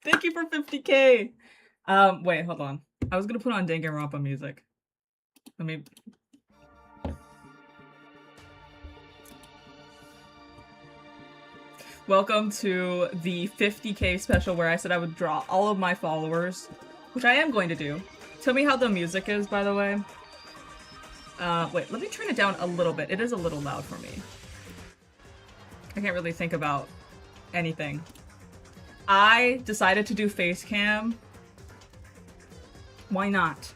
Thank you for 50K. Wait, hold on. I was gonna put on Danganronpa music. Let me. Welcome to the 50K special where I said I would draw all of my followers, which I am going to do. Tell me how the music is, by the way. Wait, let me turn it down a little bit. It is a little loud for me. I can't really think about anything. I decided to do face cam. Why not?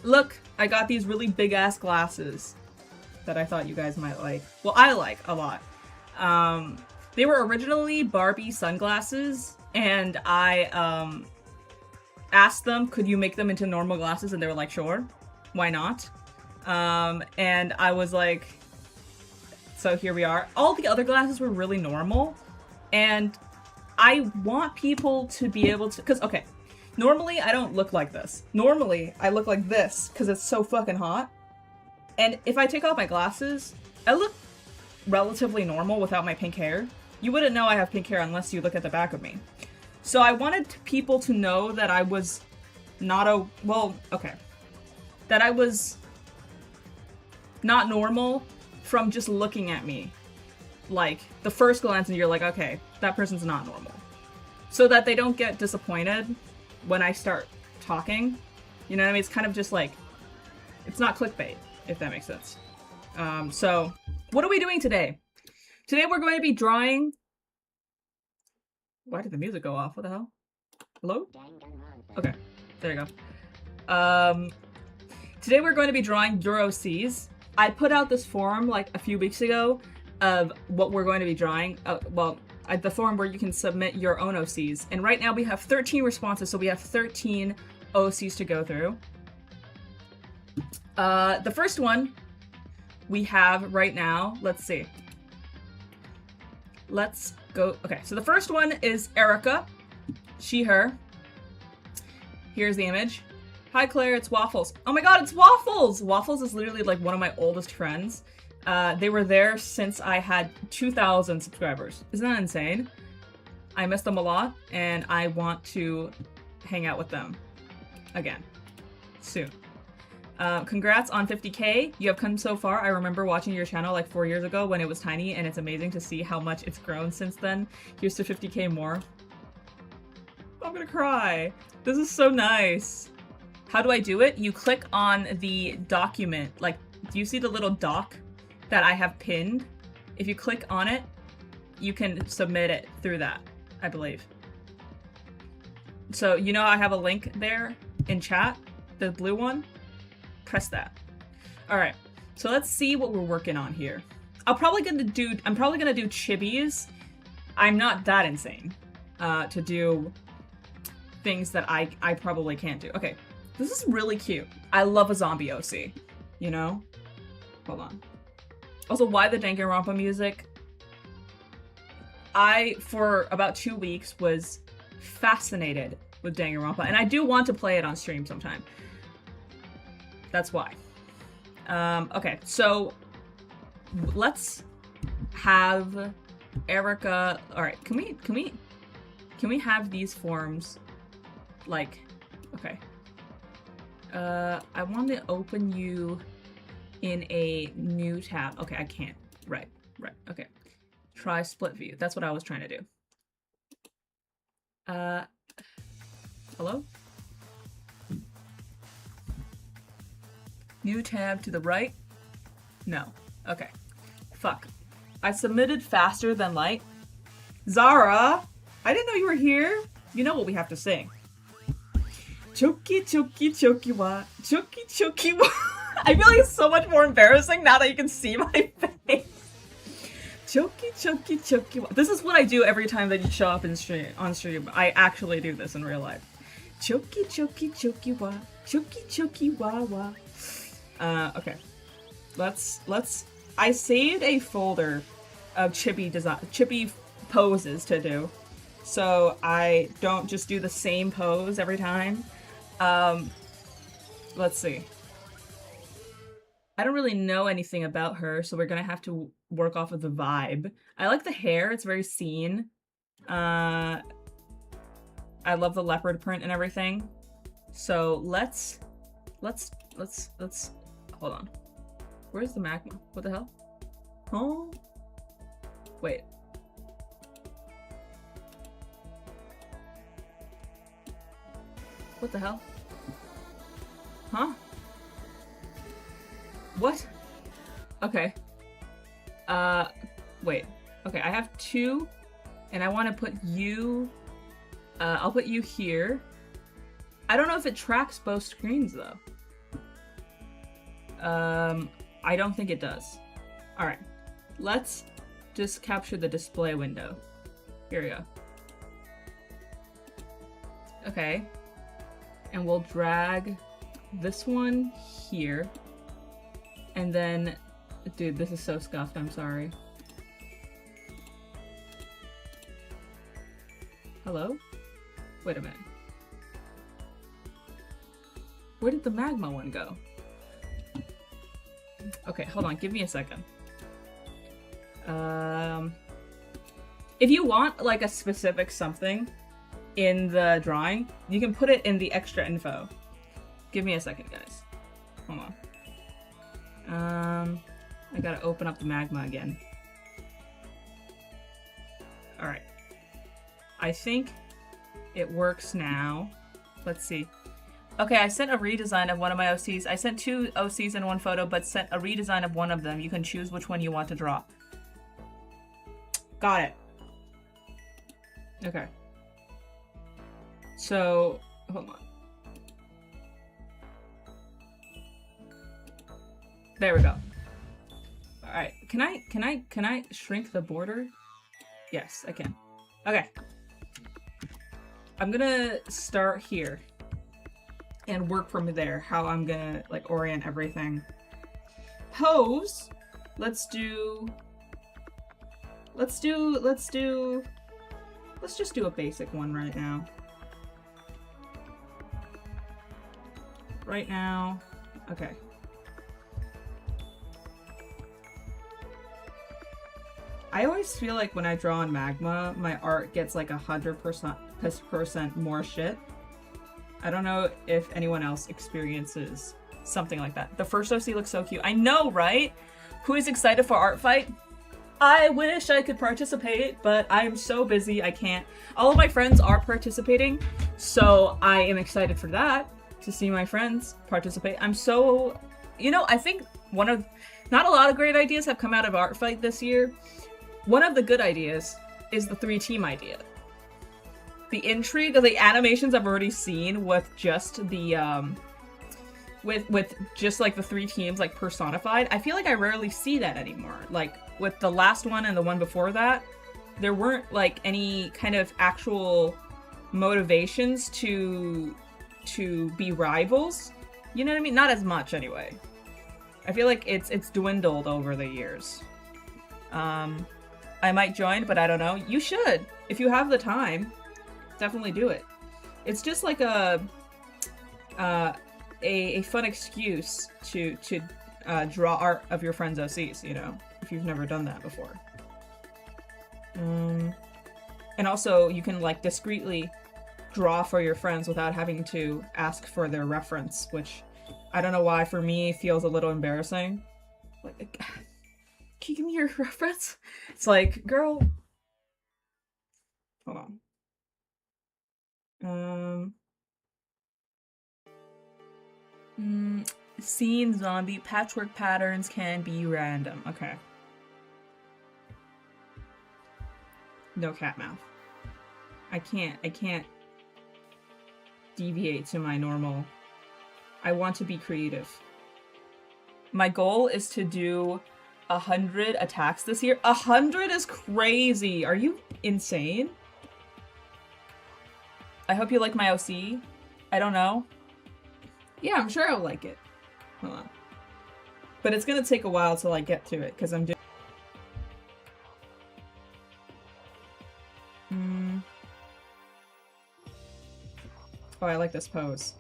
Look, I got these really big ass glasses that I thought you guys might like. Well, I like a lot. They were originally Barbie sunglasses, and I asked them, could you make them into normal glasses? And they were like, sure, why not? And I was like, so here we are. All the other glasses were really normal, and I want people to be able to, because, okay, normally I don't look like this. Normally I look like this because it's so fucking hot. And if I take off my glasses, I look relatively normal without my pink hair. You wouldn't know I have pink hair unless you look at the back of me. So I wanted people to know that I was not that I was not normal from just looking at me. Like, the first glance and you're like, okay, that person's not normal. So that they don't get disappointed when I start talking. You know what I mean? It's kind of just like, it's not clickbait, if that makes sense. So, what are we doing today? Today we're going to be drawing... Why did the music go off? What the hell? Hello? Okay, there you go. Today we're going to be drawing your OCs. I put out this forum like a few weeks ago of what we're going to be drawing. The forum where you can submit your own OCs. And right now we have 13 responses, so we have 13 OCs to go through. The first one we have right now, let's see. Let's go. Okay, so the first one is Erica. She, her. Here's the image. Hi, Claire, it's Waffles. Oh my god, it's Waffles! Waffles is literally like one of my oldest friends. They were there since I had 2,000 subscribers. Isn't that insane? I miss them a lot, and I want to hang out with them again soon. Congrats on 50K. You have come so far. I remember watching your channel like 4 years ago when it was tiny, and it's amazing to see how much it's grown since then. Here's to 50K more. I'm gonna cry. This is so nice. How do I do it? You click on the document. Like, do you see the little doc that I have pinned? If you click on it, you can submit it through that, I believe. So, you know I have a link there in chat? The blue one? Press that. Alright, so let's see what we're working on here. I'm probably gonna do chibis. I'm not that insane to do things that I probably can't do. Okay, this is really cute. I love a zombie OC, you know? Hold on. Also, why the Danganronpa music? I, for about 2 weeks, was fascinated with Danganronpa, and I do want to play it on stream sometime. That's why. Okay, so let's have Erica. All right, can we have these forms? Like, okay. I want to open you in a new tab. Okay, I can't. Right. Okay. Try split view. That's what I was trying to do. Hello? New tab to the right? No. Okay. Fuck. I submitted faster than light. Zara! I didn't know you were here. You know what we have to sing. Choki choki choki wa. Choki choki wa. I feel like it's so much more embarrassing now that you can see my face. Choki choki choki wa. This is what I do every time that you show up on stream. I actually do this in real life. Choki choki choki wa. Choki choki wa wa. Okay. I saved a folder of chibi poses to do, so I don't just do the same pose every time. Let's see. I don't really know anything about her, so we're gonna have to work off of the vibe. I like the hair, it's very scene. I love the leopard print and everything. So let's hold on. Where's the magma? What the hell? Oh, wait. What the hell? Huh? What? Okay. Wait. Okay, I have 2, and I want to put you, I'll put you here. I don't know if it tracks both screens, though. I don't think it does. Alright. Let's just capture the display window. Here we go. Okay. And we'll drag this one here. And then, dude, this is so scuffed, I'm sorry. Hello? Wait a minute. Where did the magma one go? Okay, hold on, give me a second. If you want, like, a specific something in the drawing, you can put it in the extra info. Give me a second, guys. Hold on. I gotta open up the magma again. Alright. I think it works now. Let's see. Okay, I sent a redesign of one of my OCs. I sent 2 OCs in one photo, but sent a redesign of one of them. You can choose which one you want to draw. Got it. Okay. So, hold on. There we go. Alright, can I shrink the border? Yes, I can. Okay. I'm gonna start here and work from there, how I'm gonna, like, orient everything. Pose! Let's just do a basic one right now. Right now, okay. I always feel like when I draw on magma, my art gets like 100% more shit. I don't know if anyone else experiences something like that. The first OC looks so cute. I know, right? Who is excited for Art Fight? I wish I could participate, but I am so busy, I can't. All of my friends are participating, so I am excited for that, to see my friends participate. I'm so... You know, I think not a lot of great ideas have come out of Art Fight this year. One of the good ideas is the 3-team idea. The intrigue of the animations I've already seen with just the, with just like the 3 teams like personified. I feel like I rarely see that anymore. Like with the last one and the one before that, there weren't like any kind of actual motivations to be rivals. You know what I mean? Not as much anyway. I feel like it's dwindled over the years. I might join, but I don't know. You should. If you have the time, definitely do it. It's just like a fun excuse to draw art of your friends' OCs, you know, if you've never done that before. And also, you can like discreetly draw for your friends without having to ask for their reference, which I don't know why for me feels a little embarrassing. Like, can you give me your reference? It's like, girl, hold on. Scene zombie patchwork patterns can be random. Okay. No cat mouth. I can't deviate to my normal. I want to be creative. My goal is to do 100 attacks this year. 100 is crazy. Are you insane? I hope you like my OC. I don't know. Yeah, I'm sure I'll like it. Hold on. But it's gonna take a while till I get to it, because I'm doing... Oh, I like this pose.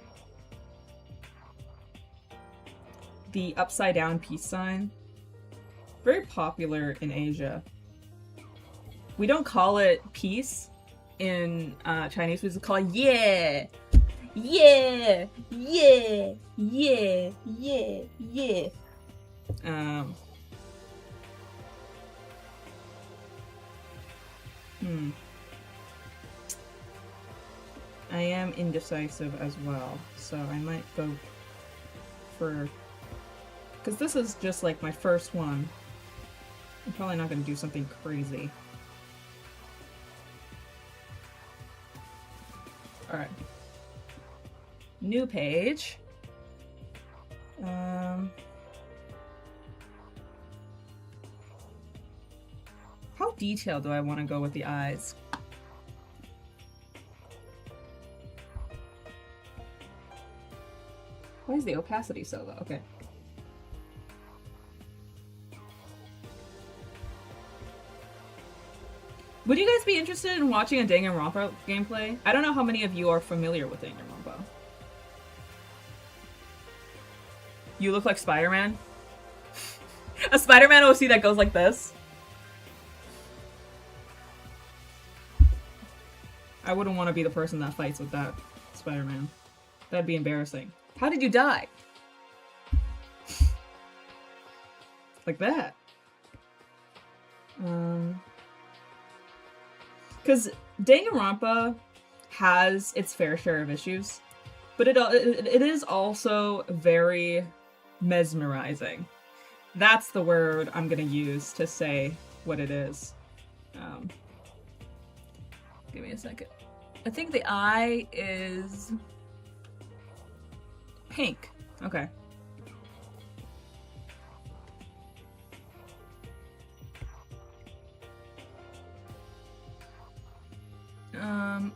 The upside down peace sign. Very popular in Asia. We don't call it peace, in Chinese, which is called yeah. Yeah, yeah, yeah, yeah, yeah. I am indecisive as well, so I might go for... Because this is just like my first one. I'm probably not going to do something crazy. Alright. New page. How detailed do I want to go with the eyes? Why is the opacity so low? Okay. Would you guys be interested in watching a Danganronpa gameplay? I don't know how many of you are familiar with Danganronpa. You look like Spider-Man? A Spider-Man OC that goes like this? I wouldn't want to be the person that fights with that Spider-Man. That'd be embarrassing. How did you die? Like that. Because Danganronpa has its fair share of issues, but it is also very mesmerizing. That's the word I'm gonna use to say what it is. Give me a second. I think the eye is pink. Okay.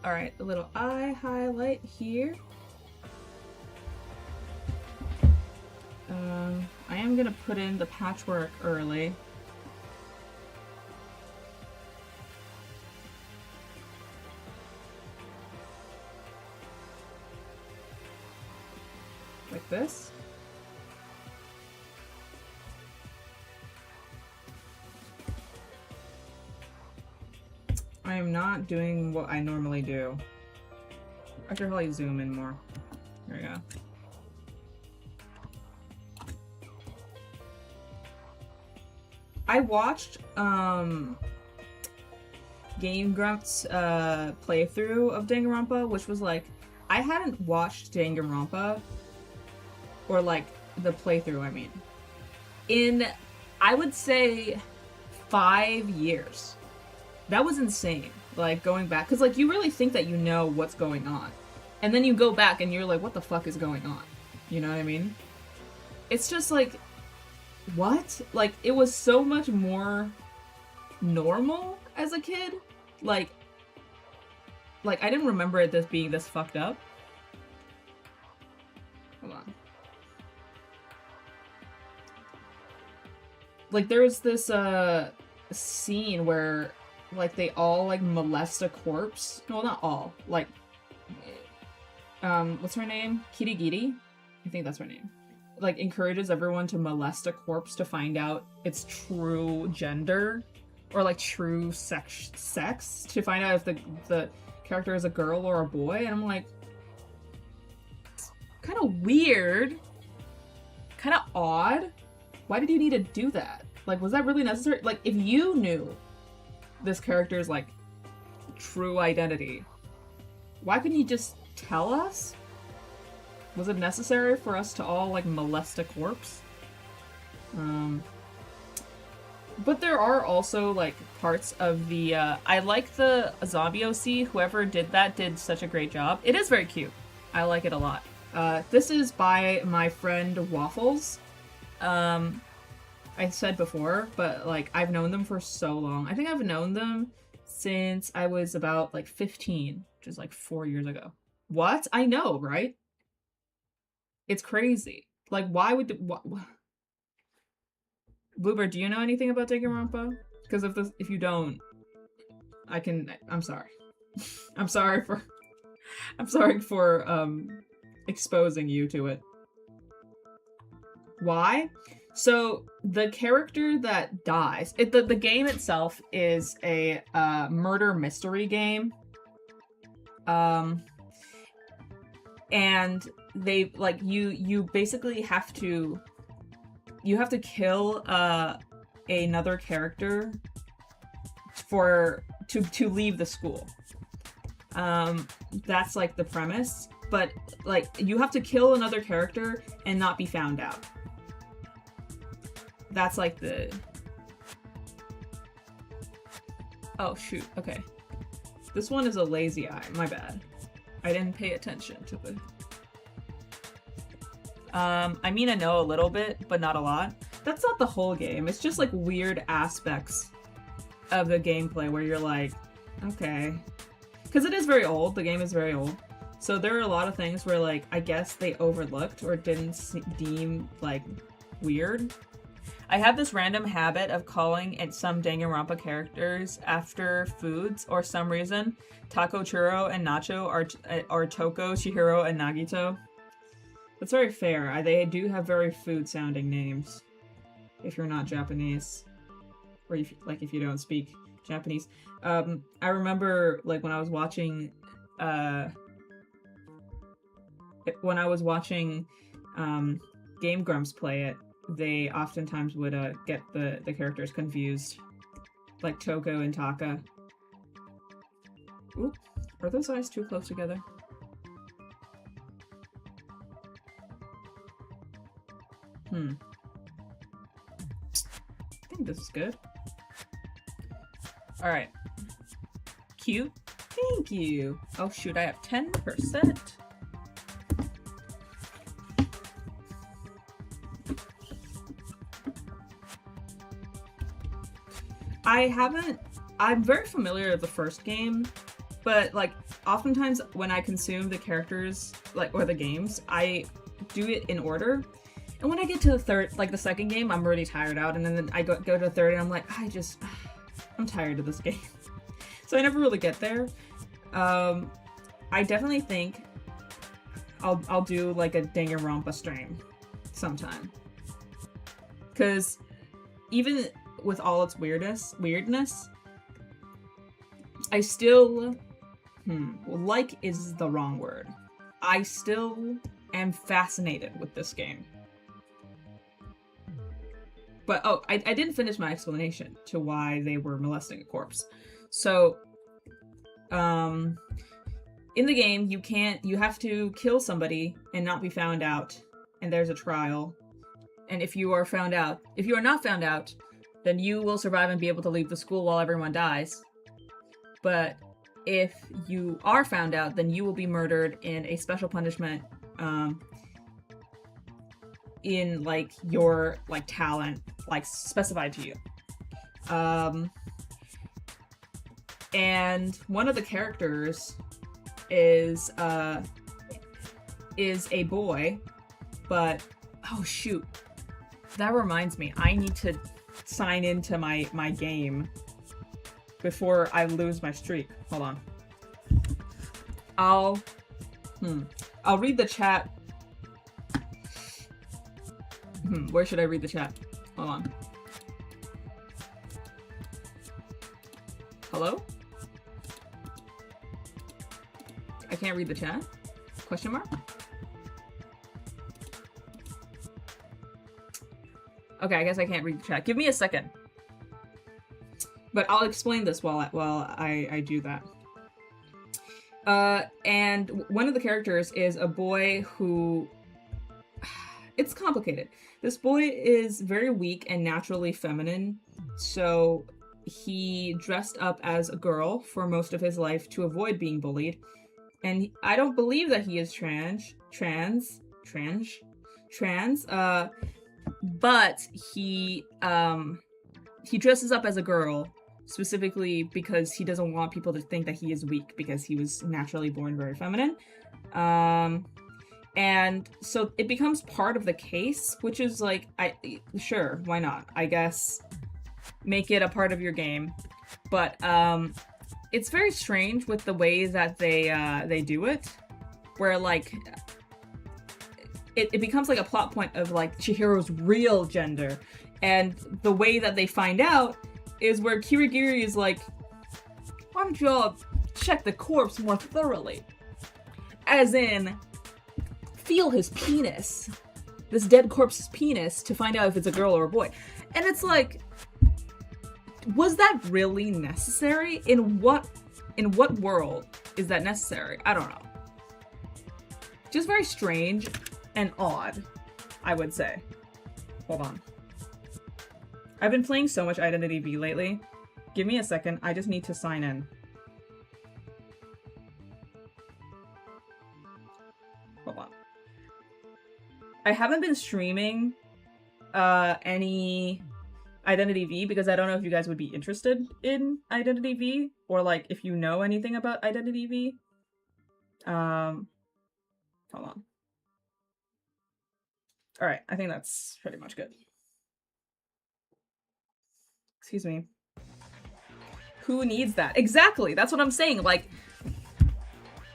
Alright, a little eye highlight here. I am gonna put in the patchwork early. Like this. I am not doing what I normally do. I should probably zoom in more. There we go. I watched Game Grunt's playthrough of Danganronpa, which was like, I hadn't watched Danganronpa, or like the playthrough, I mean, in, I would say, 5 years. That was insane, like, going back, because, like, you really think that you know what's going on, and then you go back and you're like, what the fuck is going on? You know what I mean? It's just like, what? Like, it was so much more normal as a kid. Like, I didn't remember it this being this fucked up. Hold on. Like, there's this, scene where, like, they all, like, molest a corpse. No, not all. Like, what's her name? Kirigiri? I think that's her name. Like, encourages everyone to molest a corpse to find out its true gender. Or, like, true sex, to find out if the character is a girl or a boy. And I'm like, kind of weird. Kind of odd. Why did you need to do that? Like, was that really necessary? Like, if you knew this character's, like, true identity, why couldn't you just tell us? Was it necessary for us to all, like, molest a corpse? But there are also, like, parts of the, I like the zombie OC. Whoever did that did such a great job. It is very cute. I like it a lot. This is by my friend Waffles. I said before, but, like, I've known them for so long. I think I've known them since I was about, like, 15, which is, like, 4 years ago. What? I know, right? It's crazy. Like, why would... Bluebird, do you know anything about Danganronpa? Because if you don't, I'm sorry. I'm sorry for exposing you to it. Why? So, the character that dies... the game itself is a murder mystery game. And they like you basically have to kill another character to leave the school. That's like the premise, but like you have to kill another character and not be found out. That's like the... Oh shoot, okay. This one is a lazy eye, my bad. I didn't pay attention to the... I mean, I know a little bit, but not a lot. That's not the whole game. It's just like weird aspects of the gameplay where you're like, okay. Because it is very old. The game is very old. So there are a lot of things where like, I guess they overlooked or didn't deem like weird. I have this random habit of calling it some Danganronpa characters after foods or some reason. Taco, Churro, and Nacho are Toko, Chihiro, and Nagito. That's very fair. They do have very food-sounding names. If you're not Japanese. Or if you don't speak Japanese. I remember, like, when I was watching... Game Grumps play it, they oftentimes would get the characters confused. Like Toko and Taka. Oop. Are those eyes too close together? I think this is good. Alright. Cute. Thank you. Oh shoot, I have 10%. I'm very familiar with the first game, but like oftentimes when I consume the characters or the games, I do it in order. And when I get to the second game, I'm already tired out, and then I go to the third and I'm like, I'm tired of this game. So I never really get there. I definitely think I'll do like a Danganronpa stream sometime. Cause even with all its weirdness, I still, like is the wrong word. I still am fascinated with this game. But, oh, I didn't finish my explanation to why they were molesting a corpse. So, in the game, you have to kill somebody and not be found out, and there's a trial. And if you are not found out, then you will survive and be able to leave the school while everyone dies. But if you are found out, then you will be murdered in a special punishment, in like your like talent, like specified to you. And one of the characters is a boy, but oh shoot, that reminds me, I need to sign into my game before I lose my streak. Hold on. I'll read the chat. Where should I read the chat? Hold on. Hello? I can't read the chat? Question mark? Okay, I guess I can't read the chat. Give me a second. But I'll explain this while I do that. And one of the characters is a boy who... It's complicated. This boy is very weak and naturally feminine, so he dressed up as a girl for most of his life to avoid being bullied. And I don't believe that he is trans, but he dresses up as a girl specifically because he doesn't want people to think that he is weak because he was naturally born very feminine. And so it becomes part of the case, which is like, sure, why not? I guess make it a part of your game. But it's very strange with the way that they do it, where like it becomes like a plot point of like Chihiro's real gender, and the way that they find out is where Kirigiri is like, I'm job check the corpse more thoroughly. As in, feel his penis. This dead corpse's penis to find out if it's a girl or a boy. And it's like, was that really necessary? In what world is that necessary? I don't know. Just very strange and odd, I would say. Hold on. I've been playing so much Identity V lately. Give me a second, I just need to sign in. Hold on. I haven't been streaming any Identity V because I don't know if you guys would be interested in Identity V or like if you know anything about Identity V. Hold on. All right, I think that's pretty much good. Excuse me. Who needs that? Exactly, that's what I'm saying. Like,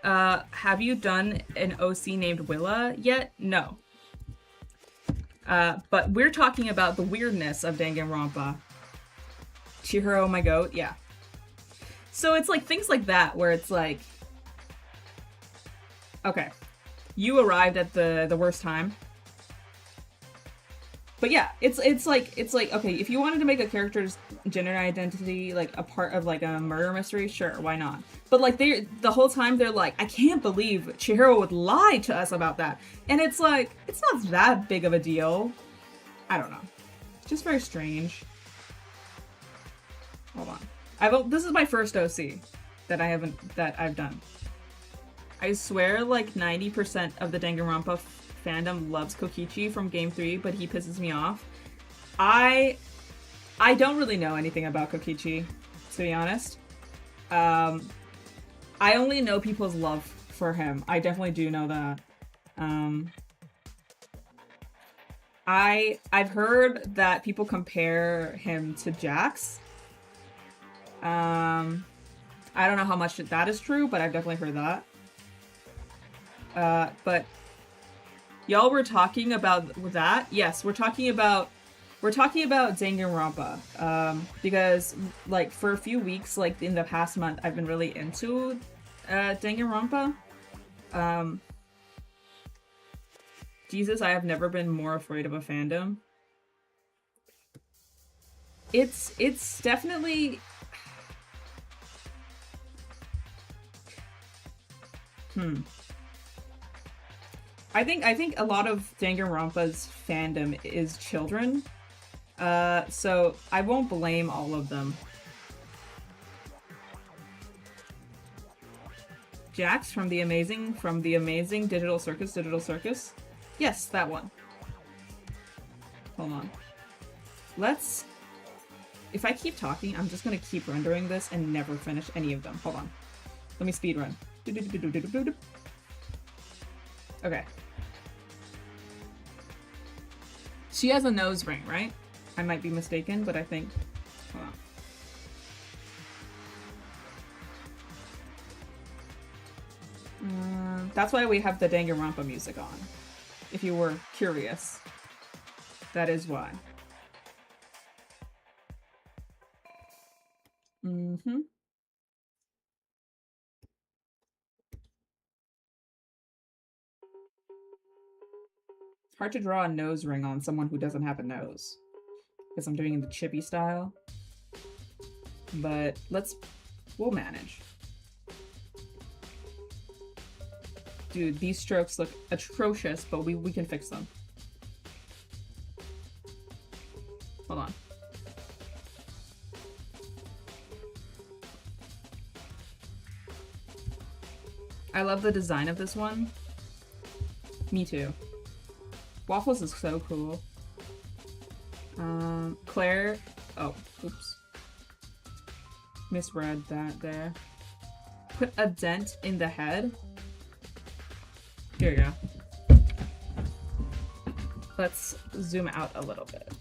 have you done an OC named Willa yet? No. But we're talking about the weirdness of Danganronpa. Chihiro, my goat, yeah. So it's like things like that where it's like, okay, you arrived at the worst time. But yeah, it's like, okay, if you wanted to make a character's gender identity like a part of like a murder mystery, sure, why not? But like the whole time they're like, I can't believe Chihiro would lie to us about that. And it's like, it's not that big of a deal. I don't know. It's just very strange. Hold on. This is my first OC that I've done. I swear like 90% of the Danganronpa fandom loves Kokichi from Game 3, but he pisses me off. I don't really know anything about Kokichi, to be honest. I only know people's love for him. I definitely do know that. I've heard that people compare him to Jax. I don't know how much that is true, but I've definitely heard that. But y'all were talking about that? Yes, we're talking about Danganronpa. Because like for a few weeks, like in the past month, I've been really into Danganronpa. Jesus, I have never been more afraid of a fandom. It's definitely I think a lot of Danganronpa's fandom is children. So I won't blame all of them. Jax from the amazing Digital Circus. Yes, that one. Hold on. If I keep talking, I'm just gonna keep rendering this and never finish any of them. Hold on. Let me speedrun. Okay. She has a nose ring, right? I might be mistaken, but I think... Hold on. That's why we have the Danganronpa music on. If you were curious. That is why. It's hard to draw a nose ring on someone who doesn't have a nose. Because I'm doing it in the chibi style. But we'll manage. Dude, these strokes look atrocious, but we can fix them. Hold on. I love the design of this one. Me too. Waffles is so cool. Claire... Oh, oops. Misread that there. Put a dent in the head. Here you go. Let's zoom out a little bit.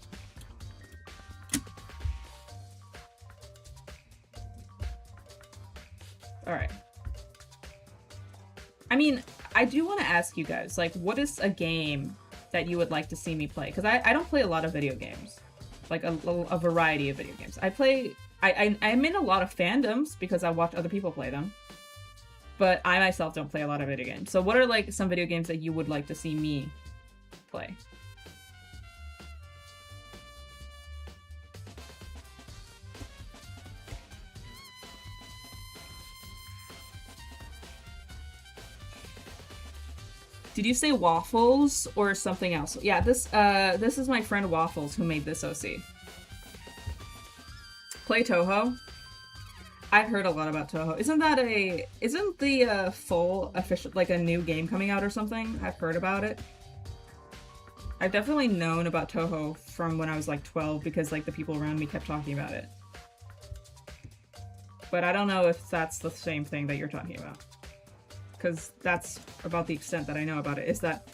Alright. I mean, I do want to ask you guys, like, what is a game that you would like to see me play? Because I don't play a lot of video games. Like, a variety of video games. I'm in a lot of fandoms because I watch other people play them. But I myself don't play a lot of video games. So what are like some video games that you would like to see me play? Did you say Waffles or something else? Yeah, this is my friend Waffles who made this OC. Play Toho. I've heard a lot about Toho. Isn't the full official, like a new game coming out or something? I've heard about it. I've definitely known about Toho from when I was like 12 because like the people around me kept talking about it. But I don't know if that's the same thing that you're talking about. Because that's about the extent that I know about it, is that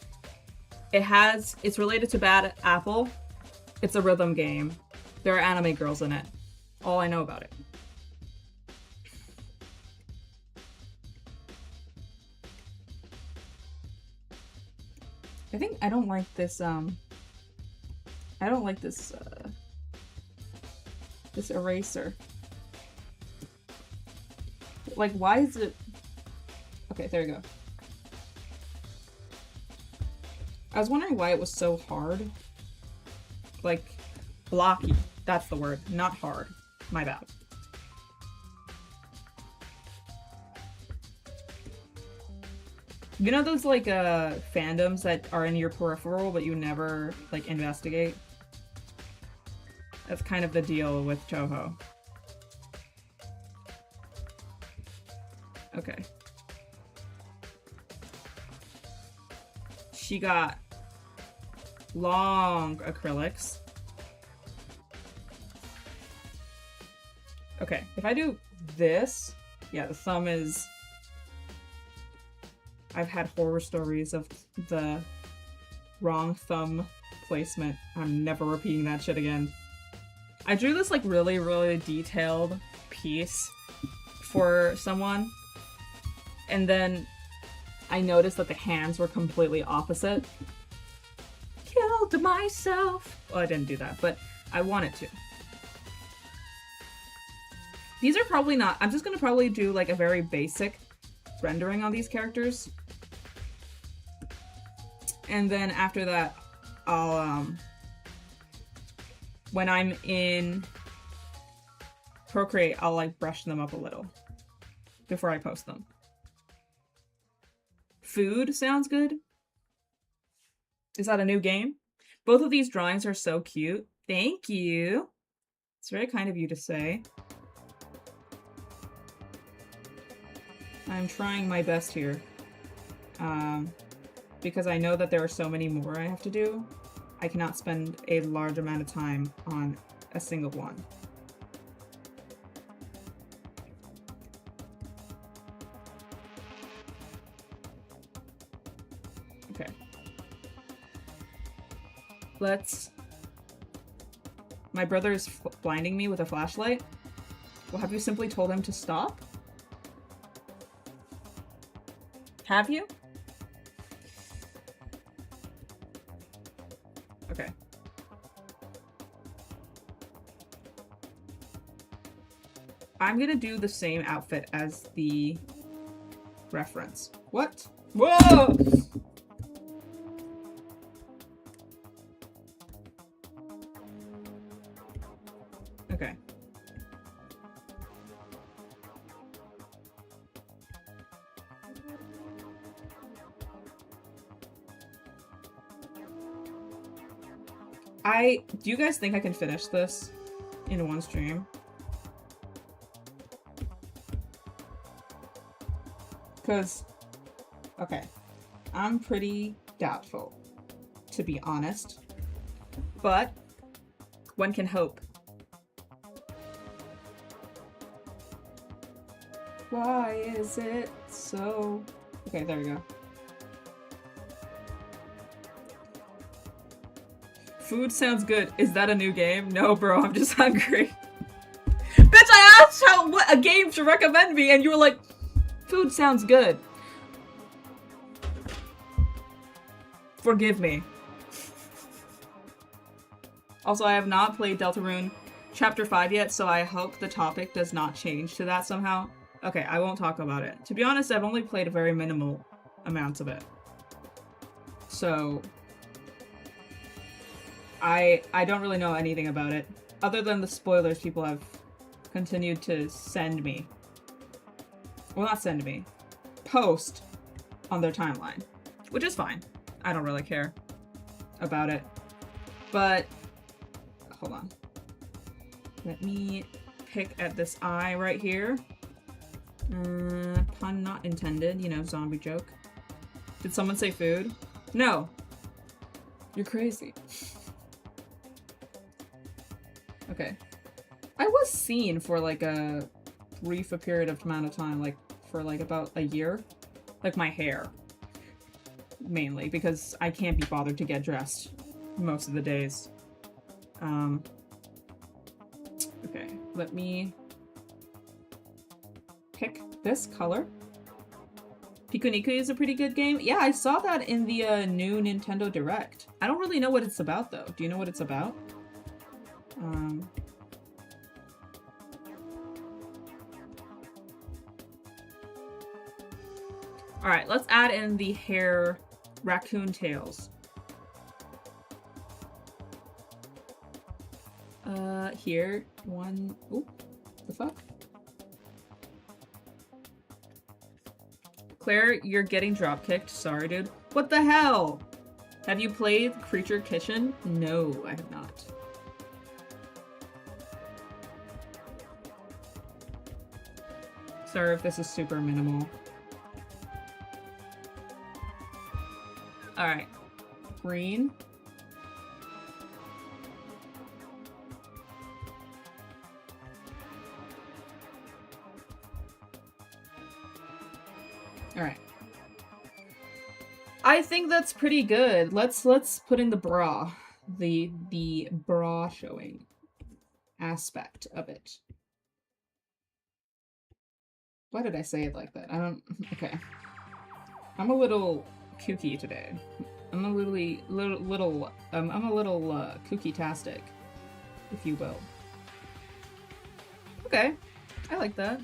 it's related to Bad Apple. It's a rhythm game. There are anime girls in it. All I know about it. I think I don't like this, this eraser. Like, why is it... Okay, there you go. I was wondering why it was so hard. Like, blocky. That's the word, not hard. My bad. You know those, like, fandoms that are in your peripheral but you never, like, investigate? That's kind of the deal with Toho. Okay. She got long acrylics. Okay, if I do this, yeah, the thumb is... I've had horror stories of the wrong thumb placement. I'm never repeating that shit again. I drew this like really, really detailed piece for someone, and then I noticed that the hands were completely opposite. Killed myself! Well, I didn't do that, but I wanted to. These are probably not... I'm just gonna probably do like a very basic rendering on these characters. And then after that, I'll, when I'm in Procreate, I'll like brush them up a little before I post them. Food sounds good. Is that a new game? Both of these drawings are so cute. Thank you. It's very kind of you to say. I'm trying my best here. Because I know that there are so many more I have to do. I cannot spend a large amount of time on a single one. Okay. My brother is blinding me with a flashlight. Well, have you simply told him to stop? Have you? Okay. I'm gonna do the same outfit as the reference. What? Whoa! Okay. Do you guys think I can finish this in one stream? Because, okay, I'm pretty doubtful, to be honest, but one can hope. Why is it so... Okay, there we go. Food sounds good. Is that a new game? No, bro, I'm just hungry. Bitch, I asked what a game to recommend me, and you were like, food sounds good. Forgive me. Also, I have not played Deltarune Chapter 5 yet, so I hope the topic does not change to that somehow. Okay, I won't talk about it. To be honest, I've only played very minimal amounts of it. So I don't really know anything about it, other than the spoilers people have continued to send me. Well, not send me. Post on their timeline. Which is fine. I don't really care about it. But, hold on. Let me pick at this eye right here. Pun not intended, you know, zombie joke. Did someone say food? No. You're crazy. Okay. I was seen for like a brief period of amount of time, like for like about a year. Like my hair. Mainly, because I can't be bothered to get dressed most of the days. Okay, let me pick this color. Pikuniku is a pretty good game. Yeah, I saw that in the new Nintendo Direct. I don't really know what it's about, though. Do you know what it's about? Alright, let's add in the hair raccoon tails. Here, one... Oop, the fuck? Claire, you're getting dropkicked. Sorry, dude. What the hell? Have you played Creature Kitchen? No, I have not. Sorry if this is super minimal. Alright. Green. Alright. I think that's pretty good. Let's put in the bra. The bra showing aspect of it. Why did I say it like that? I don't... Okay. I'm a little kooky today. I'm a little kooky-tastic, if you will. Okay. I like that.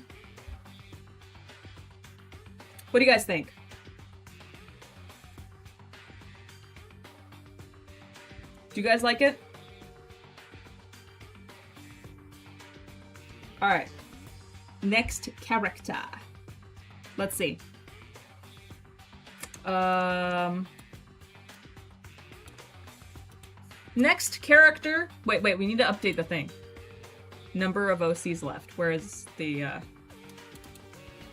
What do you guys think? Do you guys like it? Alright. Next character. Let's see. Next character. Wait, we need to update the thing. Number of OCs left. Whereas the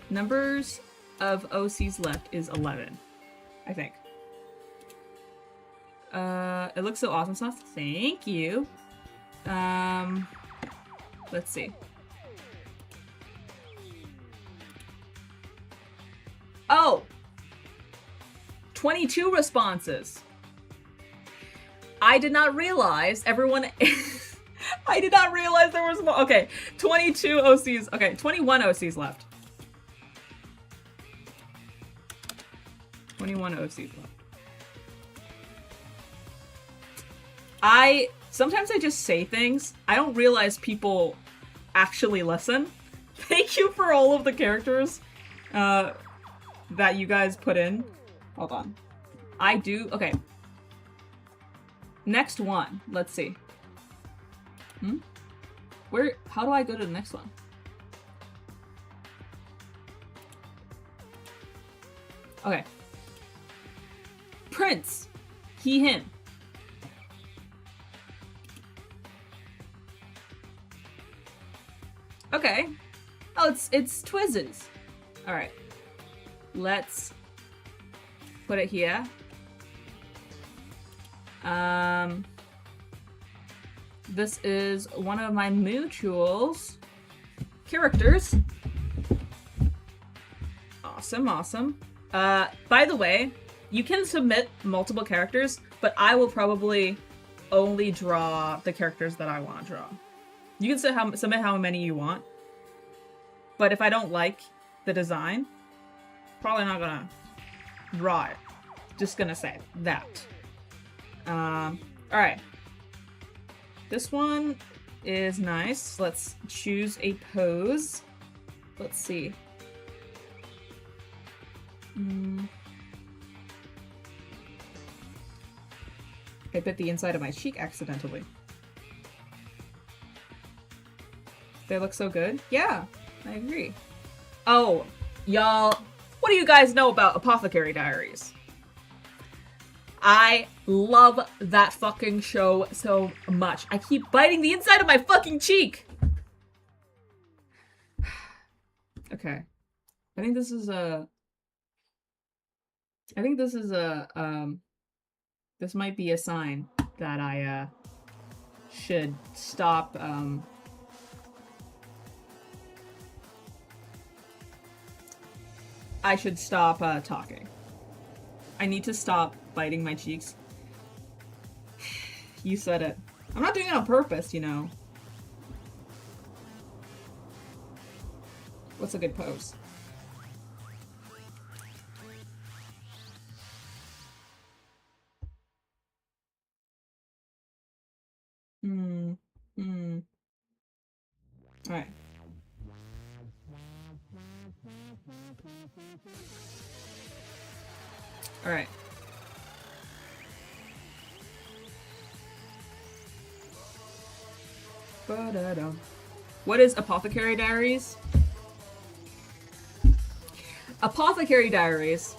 numbers of OCs left is 11, I think. It looks so awesome stuff. Thank you. Let's see. Oh! 22 responses. I did not realize everyone... I did not realize there was more. Okay, 22 OCs. Okay, 21 OCs left. 21 OCs left. Sometimes I just say things. I don't realize people actually listen. Thank you for all of the characters that you guys put in. Hold on. Okay. Next one. Let's see. How do I go to the next one? Okay. Prince. He, him. Okay. Oh, it's Twizzes. Alright. Let's put it here. This is one of my mutuals characters. Awesome. By the way, you can submit multiple characters, but I will probably only draw the characters that I want to draw. You can submit how many you want, but if I don't like the design, probably not gonna draw it. Just gonna say that. Alright. This one is nice. Let's choose a pose. Let's see. I bit the inside of my cheek accidentally. They look so good. Yeah, I agree. Oh, y'all, what do you guys know about Apothecary Diaries? I love that fucking show so much. I keep biting the inside of my fucking cheek. Okay. I think this is a... This might be a sign that I, should stop, I should stop, talking. I need to stop biting my cheeks. You said it. I'm not doing it on purpose, you know. What's a good pose? Alright. Alright. What is Apothecary Diaries? Apothecary Diaries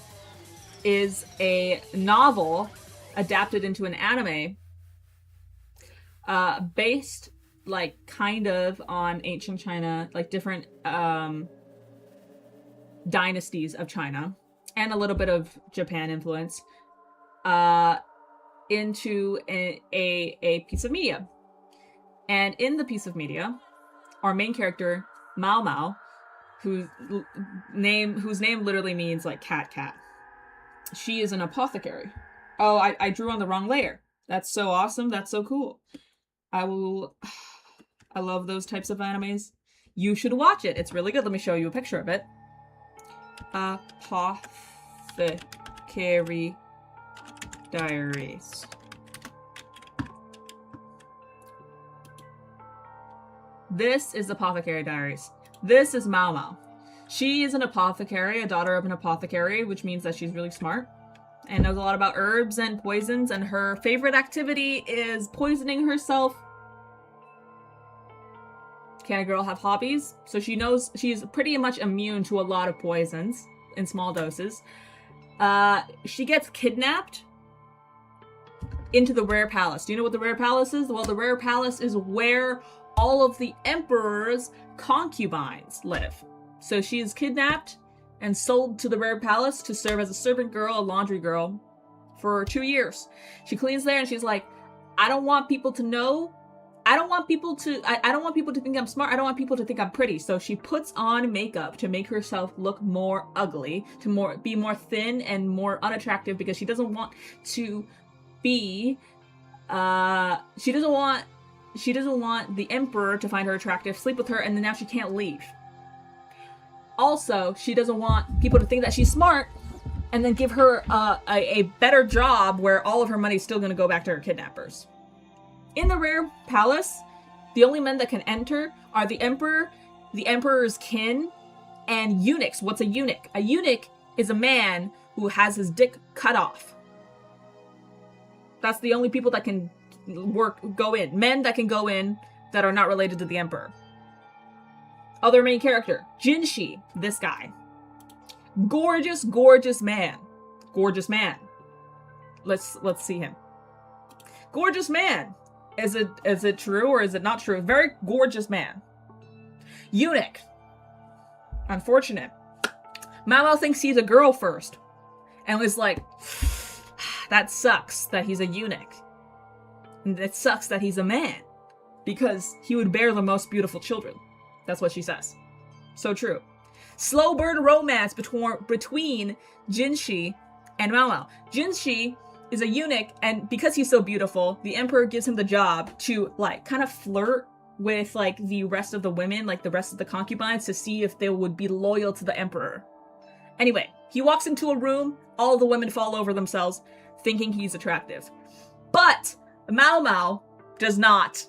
is a novel adapted into an anime based, like, kind of on ancient China, like different dynasties of China and a little bit of Japan influence into a piece of media. And in the piece of media, our main character, Mao Mao, whose name literally means like cat. She is an apothecary. Oh, I drew on the wrong layer. That's so awesome. That's so cool. I love those types of animes. You should watch it. It's really good. Let me show you a picture of it. Apothecary Diaries. This is Apothecary Diaries. This is Mao Mao. She is an apothecary, a daughter of an apothecary, which means that she's really smart and knows a lot about herbs and poisons, and her favorite activity is poisoning herself. Can a girl have hobbies? So she knows she's pretty much immune to a lot of poisons in small doses. She gets kidnapped into the Rare Palace. Do you know what the Rare Palace is? Well, the Rare Palace is where all of the emperor's concubines live. So she is kidnapped and sold to the Rare Palace to serve as a servant girl, a laundry girl, for 2 years. She cleans there and she's like, I don't want people to know. I don't want people to think I'm smart. I don't want people to think I'm pretty. So she puts on makeup to make herself look more ugly, to be more thin and more unattractive, because she doesn't want to be, she doesn't want the emperor to find her attractive, sleep with her, and then now she can't leave. Also, she doesn't want people to think that she's smart and then give her a better job where all of her money is still going to go back to her kidnappers. In the Rare Palace, the only men that can enter are the emperor, the emperor's kin, and eunuchs. What's a eunuch? A eunuch is a man who has his dick cut off. That's the only people that can go in. Men that can go in that are not related to the emperor. Other main character, Jinshi, this guy. Gorgeous, gorgeous man. Gorgeous man. Let's see him. Gorgeous man. Is it true or is it not true? Very gorgeous man. Eunuch. Unfortunate. Mao thinks he's a girl first. And was like, that sucks that he's a eunuch. And it sucks that he's a man. Because he would bear the most beautiful children. That's what she says. So true. Slow burn romance between Jinshi and Mao Mao. Jinshi is a eunuch, and because he's so beautiful, the emperor gives him the job to, like, kind of flirt with, like, the rest of the women, like the rest of the concubines, to see if they would be loyal to the emperor. Anyway, he walks into a room, all the women fall over themselves, thinking he's attractive. But Mao Mao does not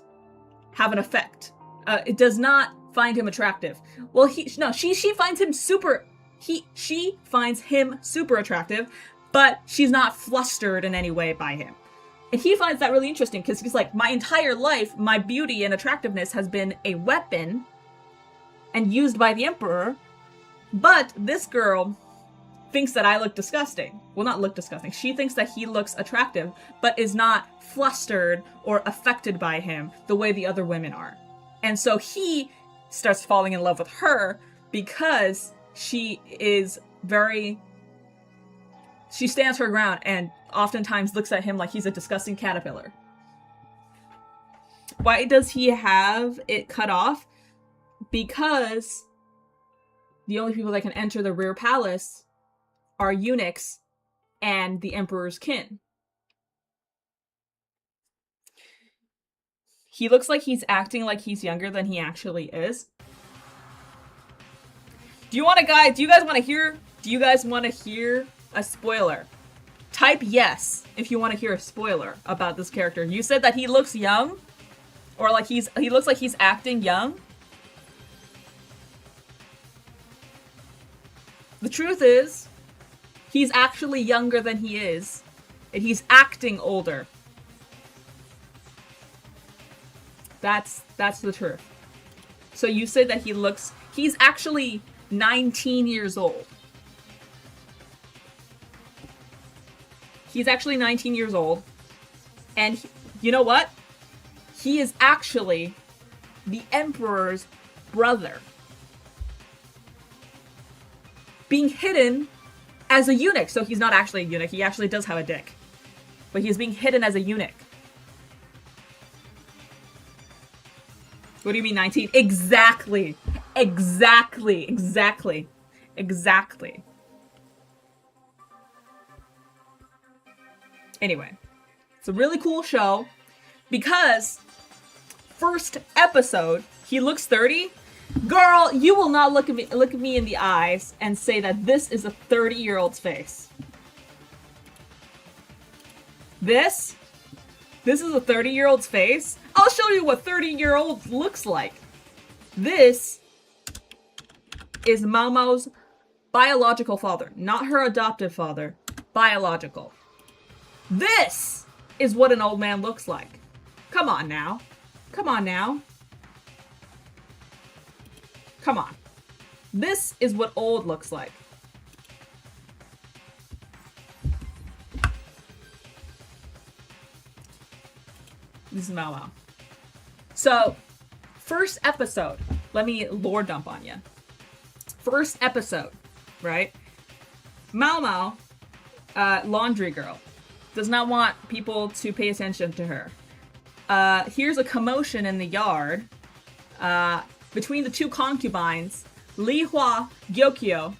have an effect. It does not find him attractive. Well, she finds him super She finds him super attractive, but she's not flustered in any way by him. And he finds that really interesting because he's like, my entire life, my beauty and attractiveness has been a weapon and used by the Emperor, but this girl thinks that I look disgusting. Well, not look disgusting. She thinks that he looks attractive, but is not flustered or affected by him the way the other women are. And so he starts falling in love with her because she stands her ground and oftentimes looks at him like he's a disgusting caterpillar. Why does he have it cut off? Because the only people that can enter the rear palace are eunuchs and the emperor's kin. He looks like he's acting like he's younger than he actually is. Do you guys want to hear a spoiler? Type yes if you want to hear a spoiler about this character. You said that he looks young, or like he looks like he's acting young. The truth is, he's actually younger than he is, and he's acting older. That's the truth. So you said that he's actually 19 years old. He's actually 19 years old. And you know what? He is actually the Emperor's brother. Being hidden as a eunuch. So he's not actually a eunuch. He actually does have a dick. But he's being hidden as a eunuch. What do you mean 19? Exactly. Anyway, it's a really cool show because first episode, he looks 30. Girl, you will not look at me in the eyes and say that this is a 30-year-old's face. This is a 30-year-old's face. I'll show you what 30-year-old looks like. This is Mao Mao's biological father, not her adoptive father. Biological. This is what an old man looks like. Come on now. Come on. This is what old looks like. This is Mao Mao. So, first episode. Let me lore dump on you. First episode, right? Mao Mao, laundry girl, does not want people to pay attention to her. Here's a commotion in the yard between the two concubines, Li Hua, Gyokyo.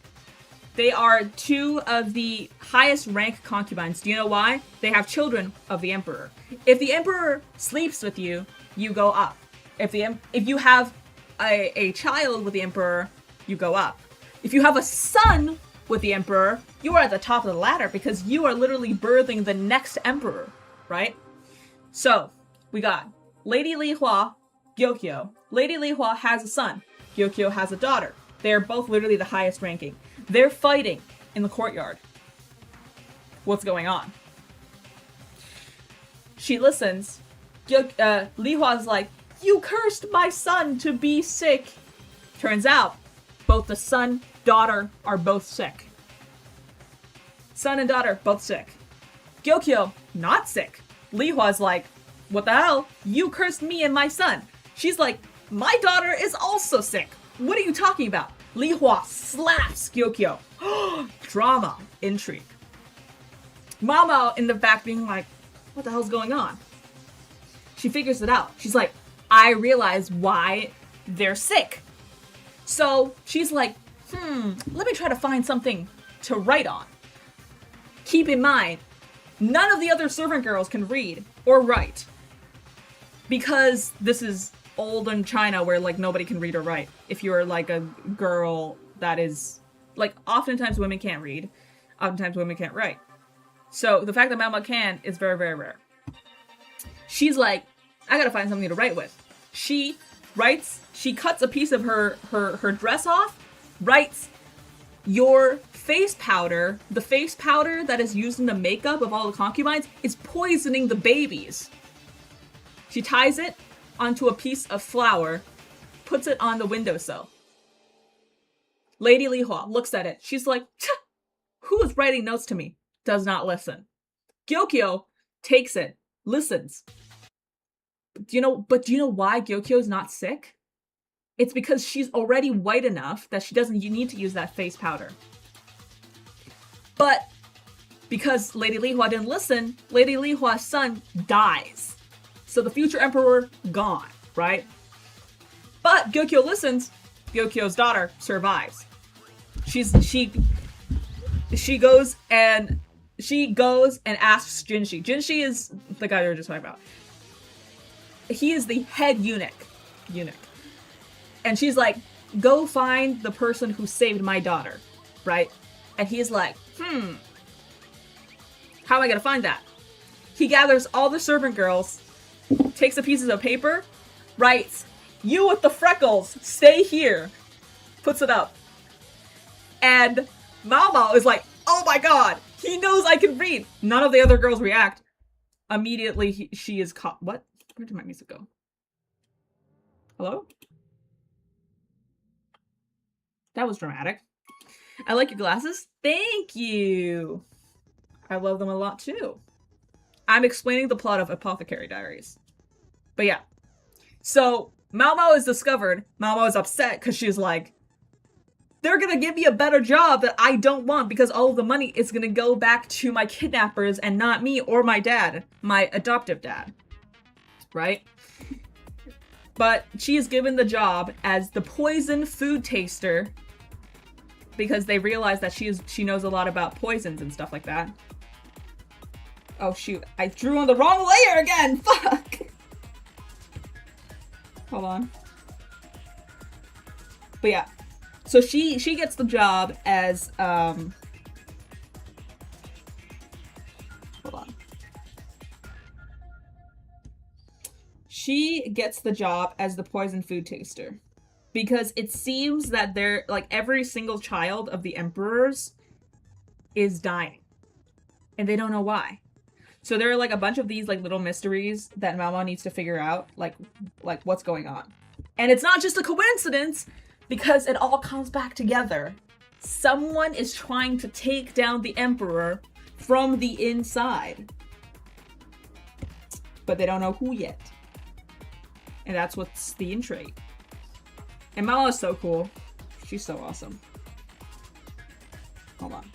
They are two of the highest rank concubines. Do you know why? They have children of the emperor. If the emperor sleeps with you, you go up. If you have a child with the emperor, you go up. If you have a son with the emperor, you are at the top of the ladder because you are literally birthing the next emperor, right? So, we got Lady Li Hua, Gyokyo. Lady Li Hua has a son. Gyokyo has a daughter. They're both literally the highest ranking. They're fighting in the courtyard. What's going on? She listens. Li Hua's like, "You cursed my son to be sick." Turns out, both the son, daughter are both sick. Son and daughter, both sick. Gyokyo, not sick. Li Hua's like, "What the hell? You cursed me and my son." She's like, "My daughter is also sick. What are you talking about?" Li Hua slaps Gyokyo. Drama. Intrigue. Mao Mao in the back being like, what the hell's going on? She figures it out. She's like, I realize why they're sick. So she's like, let me try to find something to write on. Keep in mind, none of the other servant girls can read or write. Because this is olden China where like nobody can read or write. If you're like a girl that is like, oftentimes women can't read, oftentimes women can't write. So the fact that Mama can is very, very rare. She's like, I gotta find something to write with. She writes, she cuts a piece of her dress off, writes, your face powder, the face powder that is used in the makeup of all the concubines, is poisoning the babies. She ties it onto a piece of flour, puts it on the windowsill. Lady Li Hua looks at it. She's like, who is writing notes to me? Does not listen. Gyokyo takes it, listens. Do you know why Gyokyo is not sick? It's because she's already white enough that she doesn't need to use that face powder. But because Lady Li Hua didn't listen, Lady Li Hua's son dies. So the future emperor, gone, right? But Gyokyo listens. Gyokyo's daughter survives. She goes and asks Jinshi. Jinshi is the guy we were just talking about. He is the head eunuch. And she's like, go find the person who saved my daughter, right? And he's like, how am I gonna find that? He gathers all the servant girls, takes the pieces of paper, writes, you with the freckles, stay here, puts it up. And Mao Mao is like, oh my god, he knows I can read. None of the other girls react. Immediately, she is caught. What? Where did my music go? Hello? That was dramatic. I like your glasses. Thank you. I love them a lot too. I'm explaining the plot of Apothecary Diaries. But yeah. So, Mao Mao is discovered. Mao Mao is upset because she's like, they're gonna give me a better job that I don't want because all of the money is gonna go back to my kidnappers and not me or my dad. My adoptive dad. Right? But she is given the job as the poison food taster because they realize that she knows a lot about poisons and stuff like that. Oh shoot, I drew on the wrong layer again! Fuck! Hold on. But yeah. So she gets the job as, hold on. She gets the job as the poison food taster. Because it seems that they're, like, every single child of the emperors is dying. And they don't know why. So there are, like, a bunch of these, like, little mysteries that Mao Mao needs to figure out, like what's going on. And it's not just a coincidence, because it all comes back together. Someone is trying to take down the emperor from the inside. But they don't know who yet. And that's what's the intrigue. And Mao is so cool. She's so awesome. Hold on.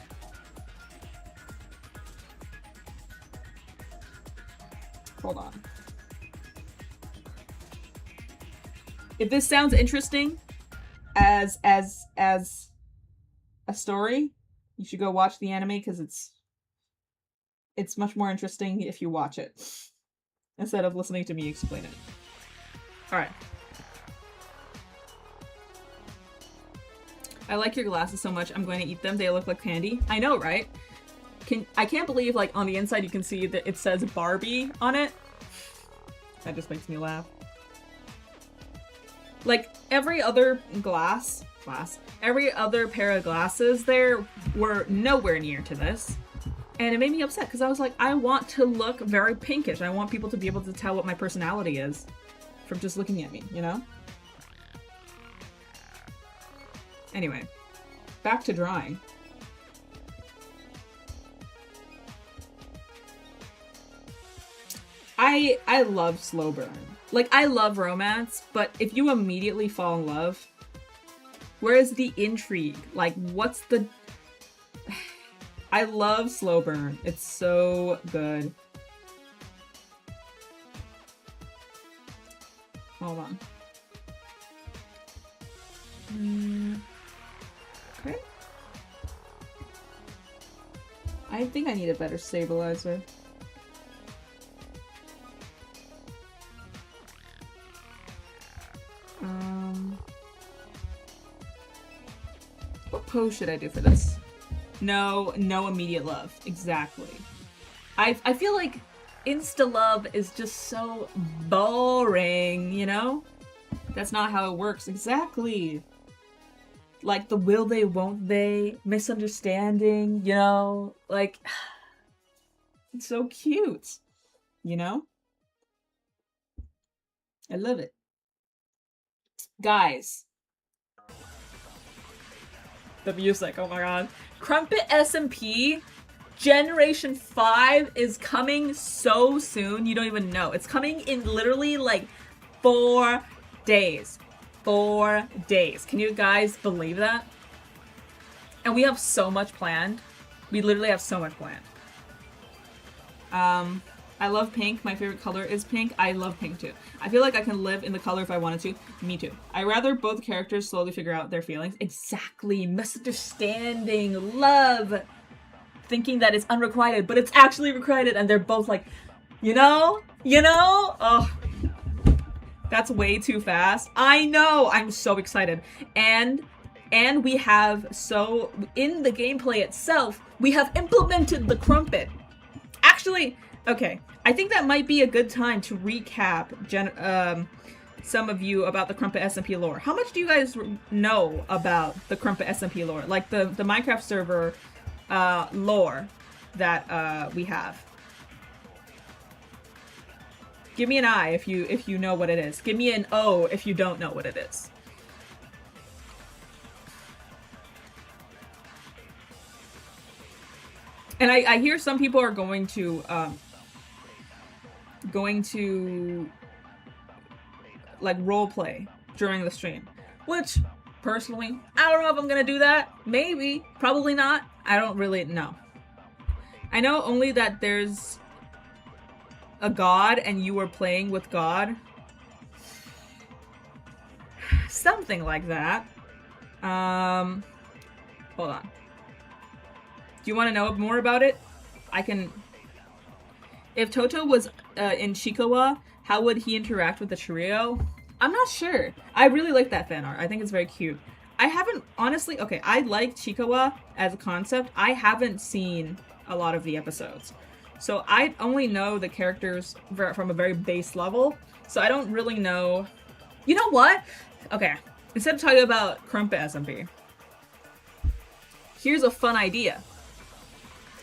Hold on. If this sounds interesting as a story, you should go watch the anime because it's much more interesting if you watch it instead of listening to me explain it. All right. I like your glasses so much, I'm going to eat them. They look like candy. I know, right? I can't believe, like, on the inside you can see that it says Barbie on it. That just makes me laugh. Like, every other every other pair of glasses there were nowhere near to this. And it made me upset, because I was like, I want to look very pinkish. I want people to be able to tell what my personality is from just looking at me, you know? Anyway, back to drawing. I love slow burn. Like, I love romance, but if you immediately fall in love, where is the intrigue? Like, what's the... I love slow burn. It's so good. Hold on. Okay. I think I need a better stabilizer. What pose should I do for this? No immediate love. Exactly. I feel like insta love is just so boring, you know? That's not how it works. Exactly. like the will they, won't they, misunderstanding, you know? Like, it's so cute, you know? I love it. Guys. The music, oh my god. Crumpet SMP Generation 5 is coming so soon, you don't even know. It's coming in literally like 4 days. 4 days. Can you guys believe that? And we have so much planned. We literally have so much planned. I love pink. My favorite color is pink. I love pink too. I feel like I can live in the color if I wanted to. Me too. I rather both characters slowly figure out their feelings. Exactly. Misunderstanding. Love. Thinking that it's unrequited, but it's actually requited, and they're both like, you know? You know? Oh. That's way too fast. I know! I'm so excited. And we have, so, in the gameplay itself, we have implemented the crumpet. Actually, okay, I think that might be a good time to recap some of you about the Crumpet SMP lore. How much do you guys know about the Crumpet SMP lore? Like the Minecraft server lore that we have. Give me an I if you know what it is. Give me an O if you don't know what it is. And I hear some people are going to like roleplay during the stream, which personally, I don't know if I'm gonna do that. Maybe, probably not. I don't really know. I know only that there's a god and you were playing with God. Something like that. Hold on. Do you want to know more about it? I can... If Toto was in Chikawa, how would he interact with the trio? I'm not sure. I really like that fan art. I think it's very cute. I haven't, honestly, okay, I like Chikawa as a concept. I haven't seen a lot of the episodes. So I only know the characters from a very base level. So I don't really know... You know what? Okay, instead of talking about Crumpet SMP, here's a fun idea.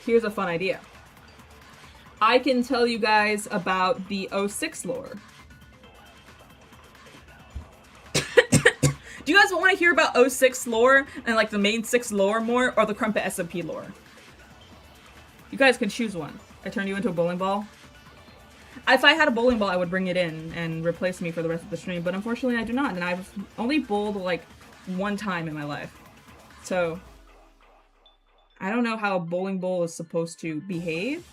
Here's a fun idea. I can tell you guys about the 06 lore. Do you guys want to hear about 06 lore and like the main 6 lore more, or the Crumpet SMP lore? You guys can choose one. I turned you into a bowling ball. If I had a bowling ball, I would bring it in and replace me for the rest of the stream, but unfortunately I do not, and I've only bowled like 1 time in my life. So I don't know how a bowling ball is supposed to behave.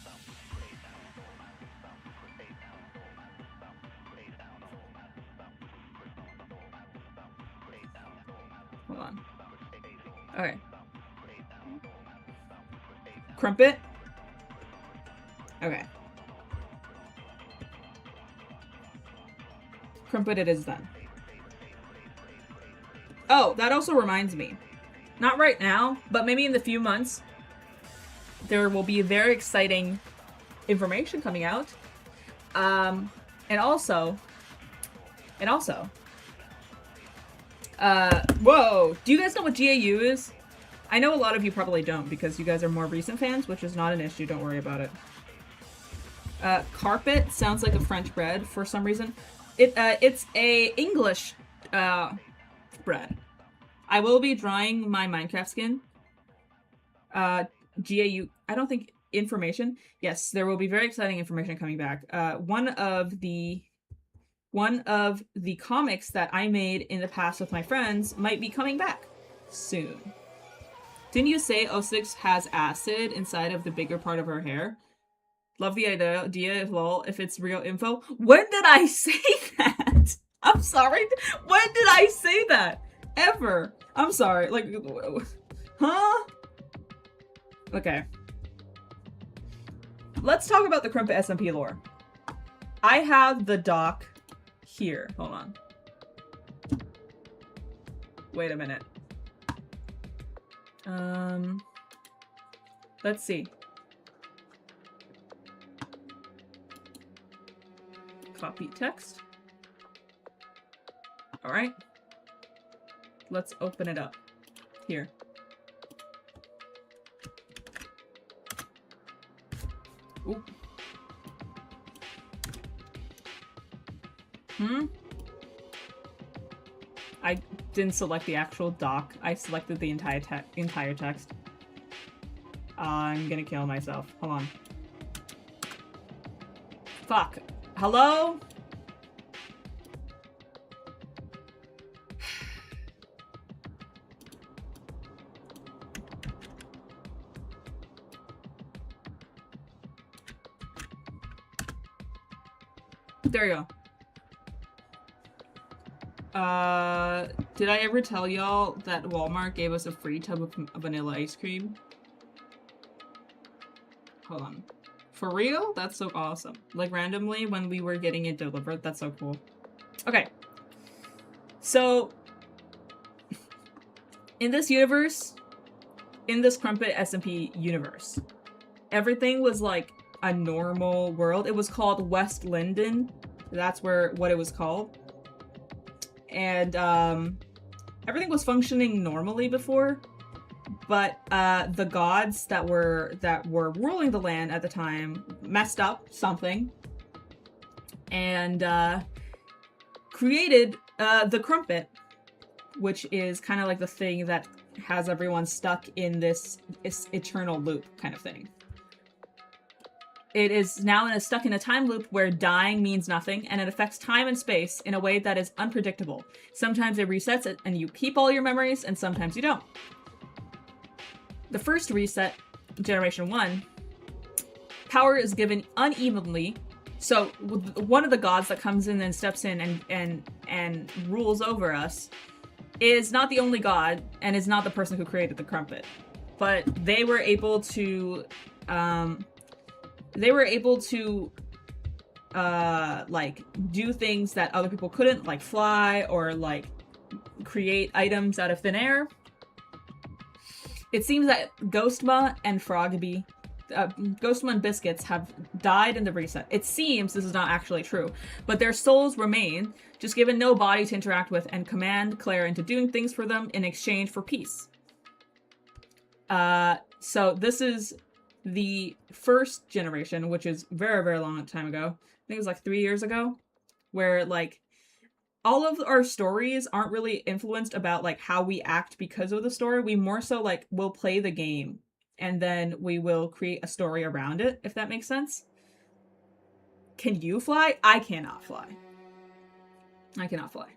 Hold on. Okay. Crumpet? Okay. Crumpet it is then. Oh, that also reminds me. Not right now, but maybe in the few months, there will be very exciting information coming out. And also, whoa, do you guys know what GAU is? I know a lot of you probably don't because you guys are more recent fans, which is not an issue, don't worry about it. Carpet sounds like a French bread for some reason. It's a English bread. I will be drawing my Minecraft skin. GAU, I don't think information. Yes, there will be very exciting information coming back. One of the comics that I made in the past with my friends might be coming back soon. Didn't you say 06 has acid inside of the bigger part of her hair? Love the idea, lol, if it's real info. When did I say that? I'm sorry. When did I say that? Ever. I'm sorry. Like, huh? Okay. Let's talk about the Crumpet SMP lore. I have the doc here. Hold on. Wait a minute. Let's see. Copy text. All right. Let's open it up. Here. Ooh. I didn't select the actual doc. I selected the entire text. I'm gonna kill myself. Hold on. Fuck. Hello? There you go. Did I ever tell y'all that Walmart gave us a free tub of vanilla ice cream? Hold on. For real? That's so awesome. Like, randomly, when we were getting it delivered. That's so cool. Okay. So, in this universe, in this Crumpet SMP universe, everything was like a normal world. It was called West Linden. That's what it was called. And everything was functioning normally before, but the gods that were ruling the land at the time messed up something and created the Crumpet, which is kind of like the thing that has everyone stuck in this eternal loop kind of thing. It is now stuck in a time loop where dying means nothing, and it affects time and space in a way that is unpredictable. Sometimes it resets it, and you keep all your memories, and sometimes you don't. The first reset, Generation 1, power is given unevenly. So one of the gods that comes in and steps in and rules over us is not the only god, and is not the person who created the Crumpet. But they were able to... like, do things that other people couldn't, like fly or, like, create items out of thin air. It seems that Ghostma and Frogby, Ghostma and Biscuits have died in the reset. It seems this is not actually true, but their souls remain, just given no body to interact with and command Claire into doing things for them in exchange for peace. So this is the first generation, which is very, very long time ago. I think it was like 3 years ago, where like all of our stories aren't really influenced about like how we act because of the story. We more so like will play the game and then we will create a story around it, if that makes sense. Can you fly? I cannot fly. I cannot fly.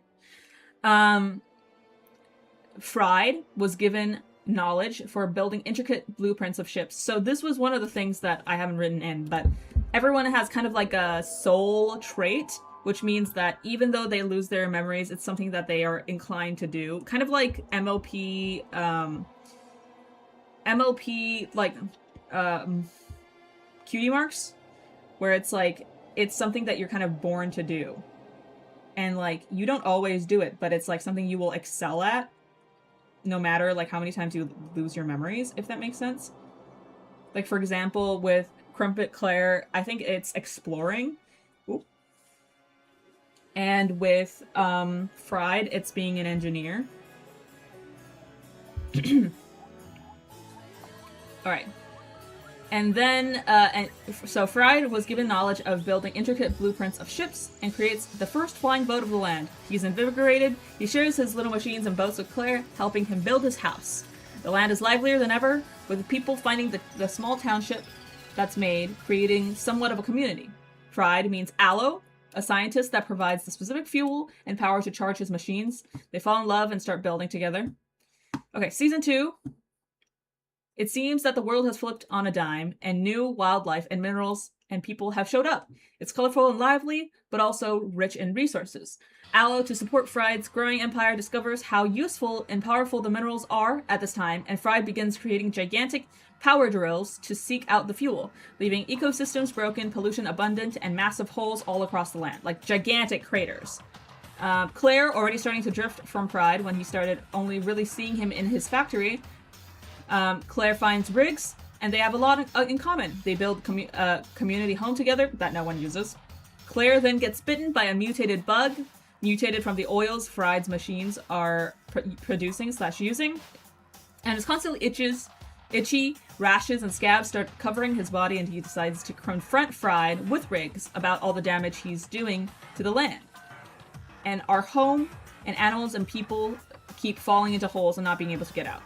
Fried was given knowledge for building intricate blueprints of ships. So this was one of the things that I haven't written in, but everyone has kind of like a soul trait, which means that even though they lose their memories, it's something that they are inclined to do. Kind of like MLP, like, cutie marks, where it's like, it's something that you're kind of born to do. And like, you don't always do it, but it's like something you will excel at, no matter like how many times you lose your memories, if that makes sense. Like, for example, with Crumpet Claire, I think it's exploring. Ooh. And with Fried, it's being an engineer. Alright. And then, so Fried was given knowledge of building intricate blueprints of ships and creates the first flying boat of the land. He's invigorated. He shares his little machines and boats with Claire, helping him build his house. The land is livelier than ever, with people finding the small township that's made, creating somewhat of a community. Fried means aloe, a scientist that provides the specific fuel and power to charge his machines. They fall in love and start building together. Okay, Season 2. It seems that the world has flipped on a dime, and new wildlife and minerals and people have showed up. It's colorful and lively, but also rich in resources. Aloe, to support Fried's growing empire, discovers how useful and powerful the minerals are at this time, and Fried begins creating gigantic power drills to seek out the fuel, leaving ecosystems broken, pollution abundant, and massive holes all across the land, like gigantic craters. Claire, already starting to drift from Fried when he started only really seeing him in his factory, Claire finds Riggs, and they have a lot in common. They build a community home together that no one uses. Claire then gets bitten by a mutated bug, mutated from the oils Fried's machines are producing / using. and is constantly itchy, rashes and scabs start covering his body, and he decides to confront Fried with Riggs about all the damage he's doing to the land. And our home and animals and people keep falling into holes and not being able to get out.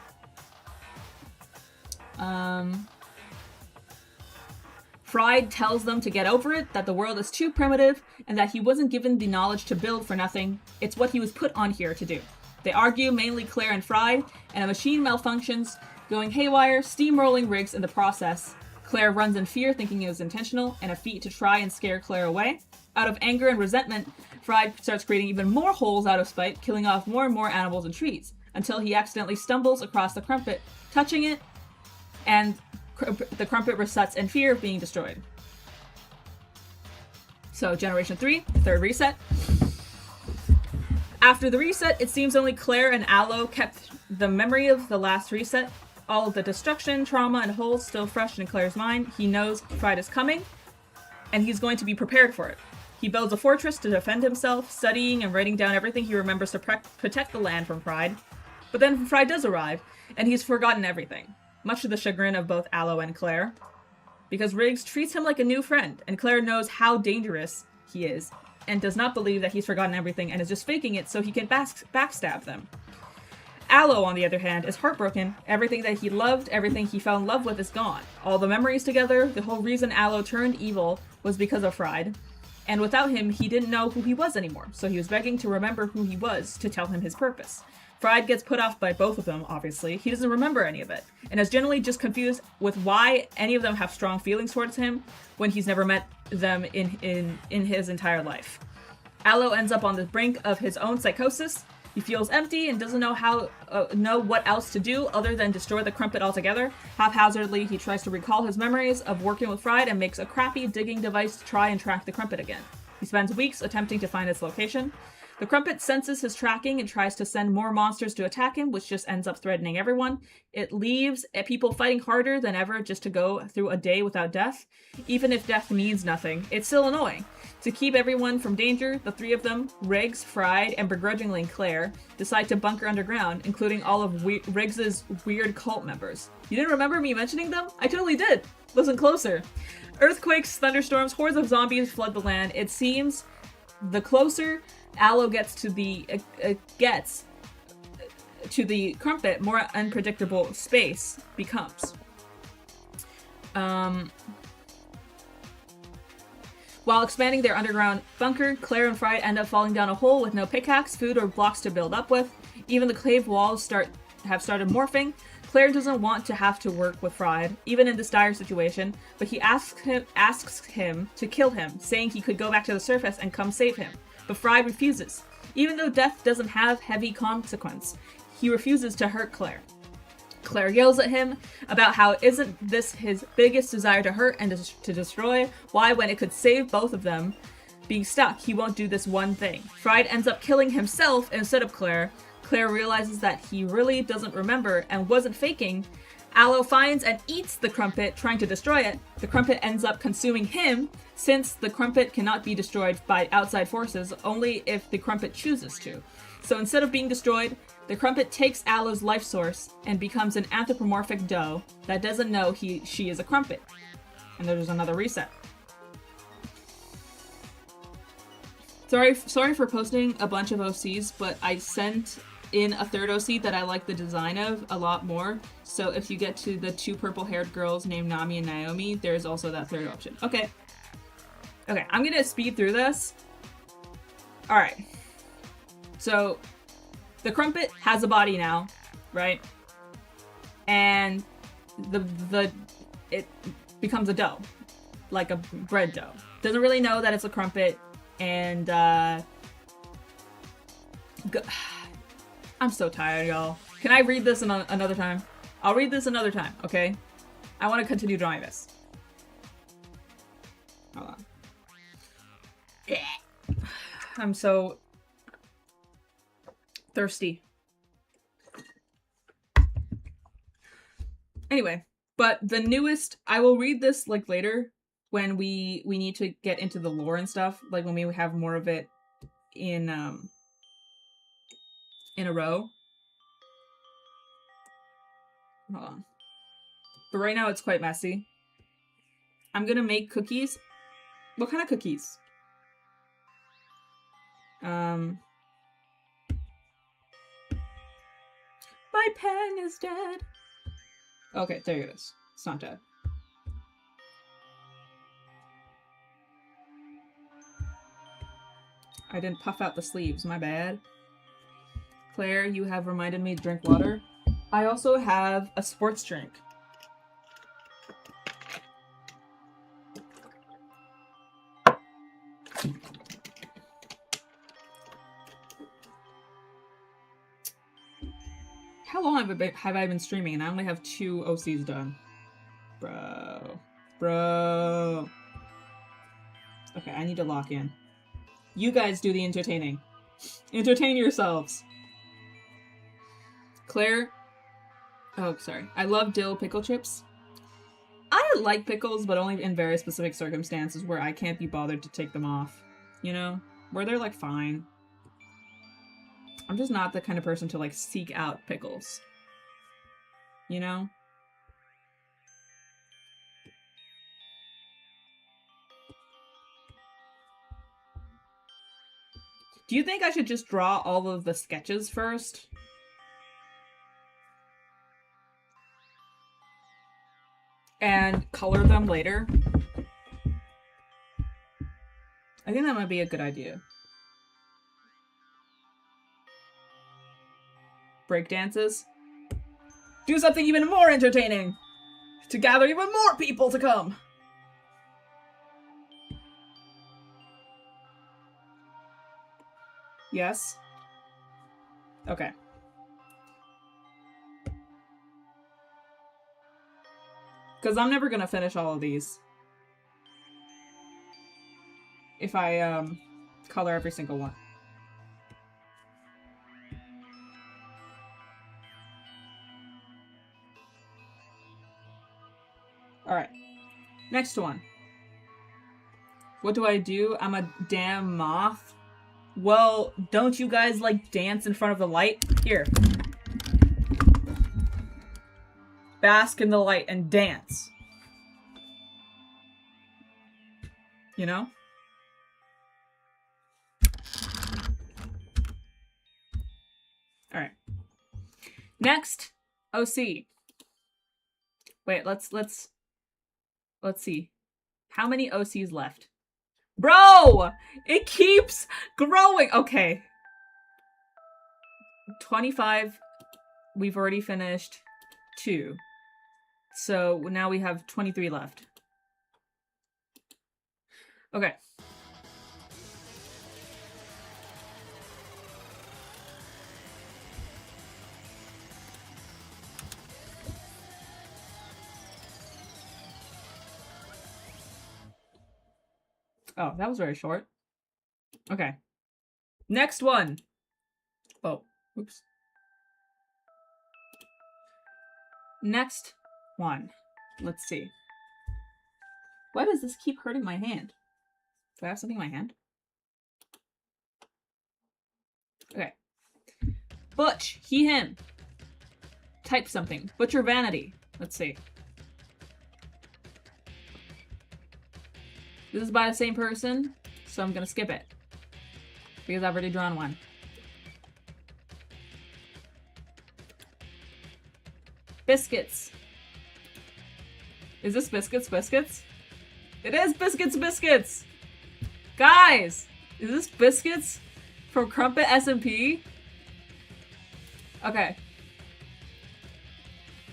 Fried tells them to get over it, that the world is too primitive, and that he wasn't given the knowledge to build for nothing. It's what he was put on here to do. They argue, mainly Claire and Fried, and a machine malfunctions, going haywire, steamrolling Riggs in the process. Claire runs in fear, thinking it was intentional, and a feat to try and scare Claire away. Out of anger and resentment, Fried starts creating even more holes out of spite, killing off more and more animals and trees, until he accidentally stumbles across the crumpet, touching it, and the crumpet resets in fear of being destroyed. So, Generation 3, third reset. After the reset, it seems only Claire and Aloe kept the memory of the last reset. All of the destruction, trauma, and holes still fresh in Claire's mind. He knows Fried is coming, and he's going to be prepared for it. He builds a fortress to defend himself, studying and writing down everything he remembers to protect the land from Fried. But then Fried does arrive, and he's forgotten everything, much to the chagrin of both Aloe and Claire. Because Riggs treats him like a new friend, and Claire knows how dangerous he is, and does not believe that he's forgotten everything and is just faking it so he can backstab them. Aloe, on the other hand, is heartbroken. Everything that he loved, everything he fell in love with is gone. All the memories together, the whole reason Aloe turned evil was because of Fried. And without him, he didn't know who he was anymore, so he was begging to remember who he was to tell him his purpose. Fried gets put off by both of them, obviously. He doesn't remember any of it, and is generally just confused with why any of them have strong feelings towards him when he's never met them in his entire life. Aloe ends up on the brink of his own psychosis. He feels empty and doesn't know what else to do other than destroy the crumpet altogether. Haphazardly, he tries to recall his memories of working with Fried and makes a crappy digging device to try and track the crumpet again. He spends weeks attempting to find its location. The crumpet senses his tracking and tries to send more monsters to attack him, which just ends up threatening everyone. It leaves people fighting harder than ever just to go through a day without death. Even if death means nothing, it's still annoying. To keep everyone from danger, the three of them, Riggs, Fried, and begrudgingly Claire, decide to bunker underground, including all of Riggs's weird cult members. You didn't remember me mentioning them? I totally did! Listen closer. Earthquakes, thunderstorms, hordes of zombies flood the land. It seems the closer Aloe gets to the crumpet, more unpredictable space becomes. While expanding their underground bunker, Claire and Fried end up falling down a hole with no pickaxe, food, or blocks to build up with. Even the cave walls have started morphing. Claire doesn't want to have to work with Fried, even in this dire situation, but he asks him to kill him, saying he could go back to the surface and come save him. But Fried refuses. Even though death doesn't have heavy consequence, he refuses to hurt Claire. Claire yells at him about how isn't this his biggest desire to hurt and to destroy? Why, when it could save both of them being stuck, he won't do this one thing. Fried ends up killing himself instead of Claire. Claire realizes that he really doesn't remember and wasn't faking. Aloe finds and eats the crumpet, trying to destroy it. The crumpet ends up consuming him, since the crumpet cannot be destroyed by outside forces, only if the crumpet chooses to. So instead of being destroyed, the crumpet takes Aloe's life source and becomes an anthropomorphic doe that doesn't know she is a crumpet. And there's another reset. Sorry for posting a bunch of OCs, but I sent in a third OC that I like the design of a lot more. So if you get to the two purple-haired girls named Nami and Naomi, there's also that third option. Okay, I'm gonna speed through this. Alright. So, the crumpet has a body now, right? And it becomes a dough. Like a bread dough. Doesn't really know that it's a crumpet, and I'm so tired, y'all. Can I read this another time? I'll read this another time, okay? I want to continue drawing this. Hold on. I'm so thirsty. Anyway, but the newest, I will read this like later when we need to get into the lore and stuff, like when we have more of it in a row. Hold on. But right now it's quite messy. I'm gonna make cookies. What kind of cookies? My pen is dead. Okay, there it is. It's not dead. I didn't puff out the sleeves, my bad. Claire, you have reminded me to drink water. I also have a sports drink. How long have I been streaming and I only have 2 OCs done? Bro. Okay, I need to lock in. You guys do the entertaining. Entertain yourselves. Claire. Oh, sorry. I love dill pickle chips. I like pickles, but only in very specific circumstances where I can't be bothered to take them off. You know? Where they're, like, fine. I'm just not the kind of person to, like, seek out pickles. You know? Do you think I should just draw all of the sketches first? And color them later? I think that might be a good idea. Break dances. Do something even more entertaining! To gather even more people to come! Yes? Okay. Because I'm never gonna finish all of these. If I, color every single one. Alright. Next one. What do I do? I'm a damn moth. Well, don't you guys, like, dance in front of the light? Here. Bask in the light and dance. You know? Alright. Next, OC. Wait, let's see. How many OCs left? Bro! It keeps growing! Okay. 25. We've already finished 2. So now we have 23 left. Okay. Oh, that was very short. Okay. Next one. Oh, oops. Next one. Let's see. Why does this keep hurting my hand? Do I have something in my hand? Okay. Butch. He, him. Type something. Butcher vanity. Let's see. This is by the same person, so I'm gonna skip it. Because I've already drawn one. Biscuits. Is this Biscuits Biscuits? It is Biscuits Biscuits! Guys! Is this Biscuits from Crumpet SMP? Okay.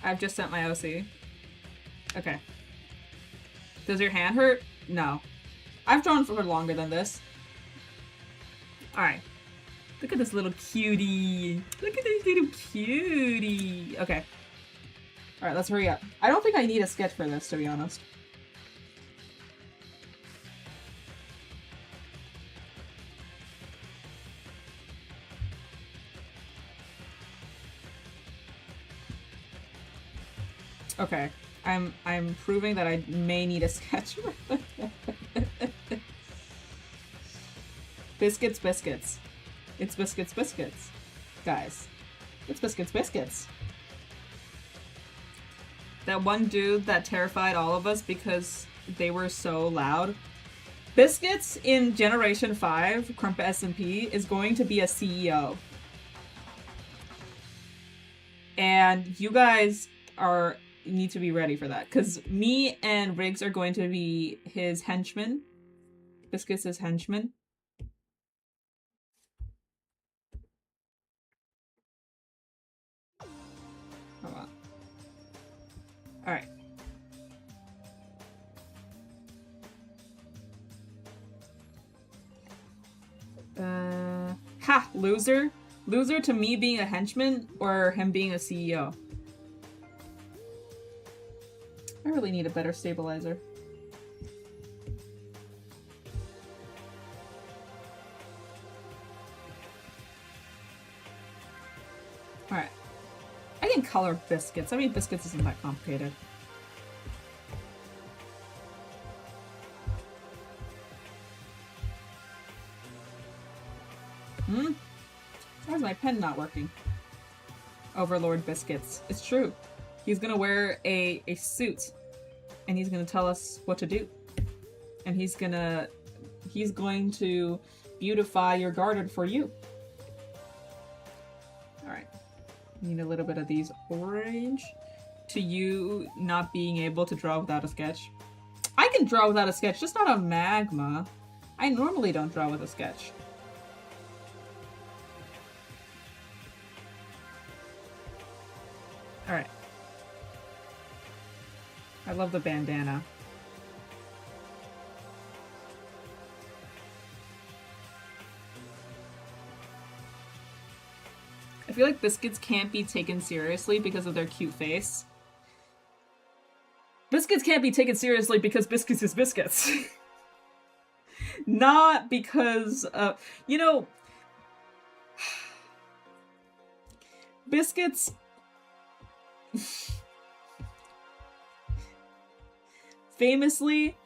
I've just sent my OC. Okay. Does your hand hurt? No. I've drawn for longer than this. Alright. Look at this little cutie. Look at this little cutie. Okay. Alright, let's hurry up. I don't think I need a sketch for this, to be honest. Okay. I'm proving that I may need a sketch. Biscuits, biscuits. It's Biscuits, biscuits. Guys. It's Biscuits, biscuits. That one dude that terrified all of us because they were so loud. Biscuits in Generation 5, Crumpet SMP, is going to be a CEO. And you guys need to be ready for that. Because me and Riggs are going to be his henchmen. Biscuits is henchman. Hold on. Alright. Ha! Loser? Loser to me being a henchman or him being a CEO? I really need a better stabilizer. Alright. I can color biscuits. I mean, biscuits isn't that complicated. Why is my pen not working? Overlord Biscuits. It's true. He's gonna wear a suit. And he's gonna tell us what to do. And he's going to beautify your garden for you. Alright. Need a little bit of these orange. To you not being able to draw without a sketch. I can draw without a sketch, just not a magma. I normally don't draw with a sketch. Alright. I love the bandana. I feel like biscuits can't be taken seriously because of their cute face. Biscuits can't be taken seriously because biscuits is biscuits. Not because, you know, biscuits... Famously,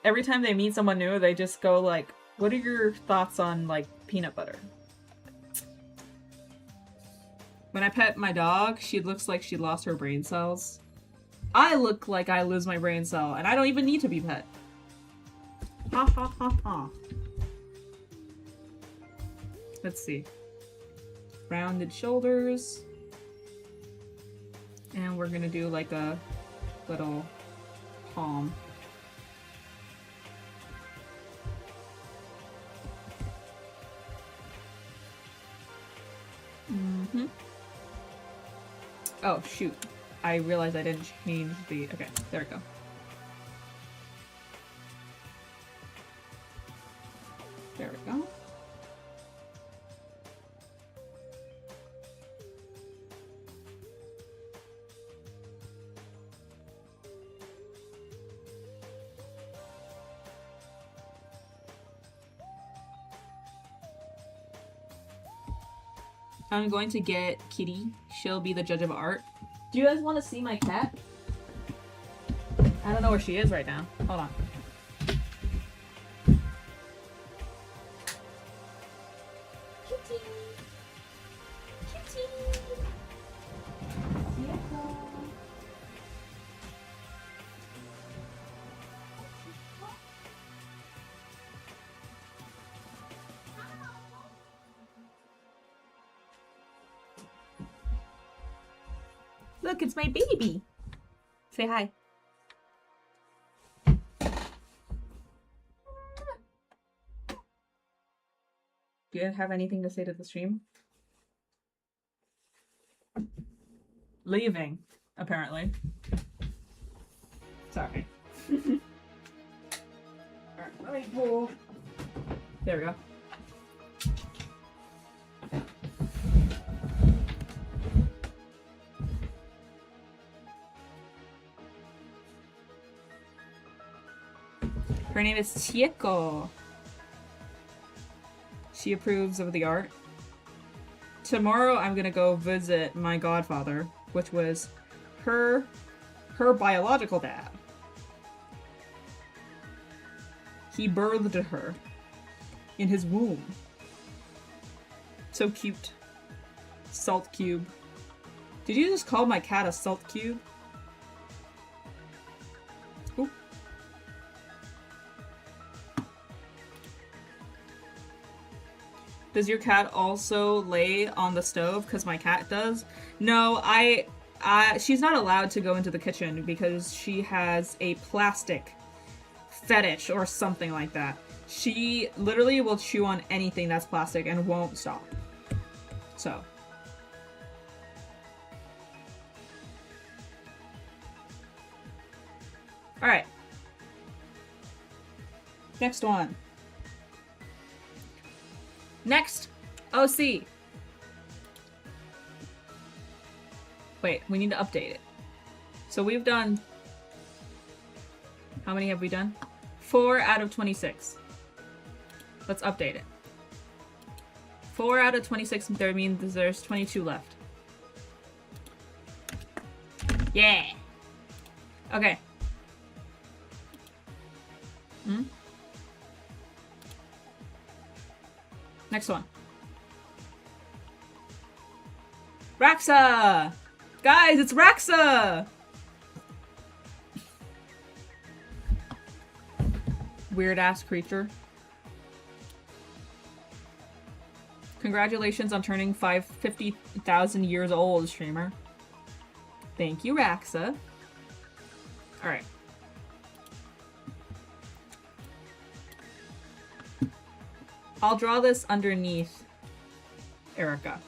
every time they meet someone new, they just go like, what are your thoughts on, like, peanut butter? When I pet my dog, she looks like she lost her brain cells. I look like I lose my brain cell, and I don't even need to be pet. Ha ha ha ha. Let's see. Rounded shoulders. And we're gonna do like a little palm. Mm-hmm. Oh, shoot. I realized I didn't change the... Okay, there we go. There we go. I'm going to get Kitty. She'll be the judge of art. Do you guys want to see my cat? I don't know where she is right now. Hold on. Kitty! Kitty! Look, it's my baby. Say hi. Do you have anything to say to the stream? Leaving, apparently. Sorry. Alright, let me pull. There we go. Her name is Chieko. She approves of the art. Tomorrow I'm gonna go visit my godfather, which was her biological dad. He birthed her in his womb. So cute. Salt cube. Did you just call my cat a salt cube? Does your cat also lay on the stove? Because my cat does. No, she's not allowed to go into the kitchen because she has a plastic fetish or something like that. She literally will chew on anything that's plastic and won't stop. So. Alright. Next one. Next, OC. Wait, we need to update it. So we've done... How many have we done? 4 out of 26. Let's update it. 4 out of 26, there means there's 22 left. Yeah! Okay. Next one. Raxa! Guys, it's Raxa! Weird-ass creature. Congratulations on turning 50,000 years old, streamer. Thank you, Raxa. Alright. I'll draw this underneath Erica.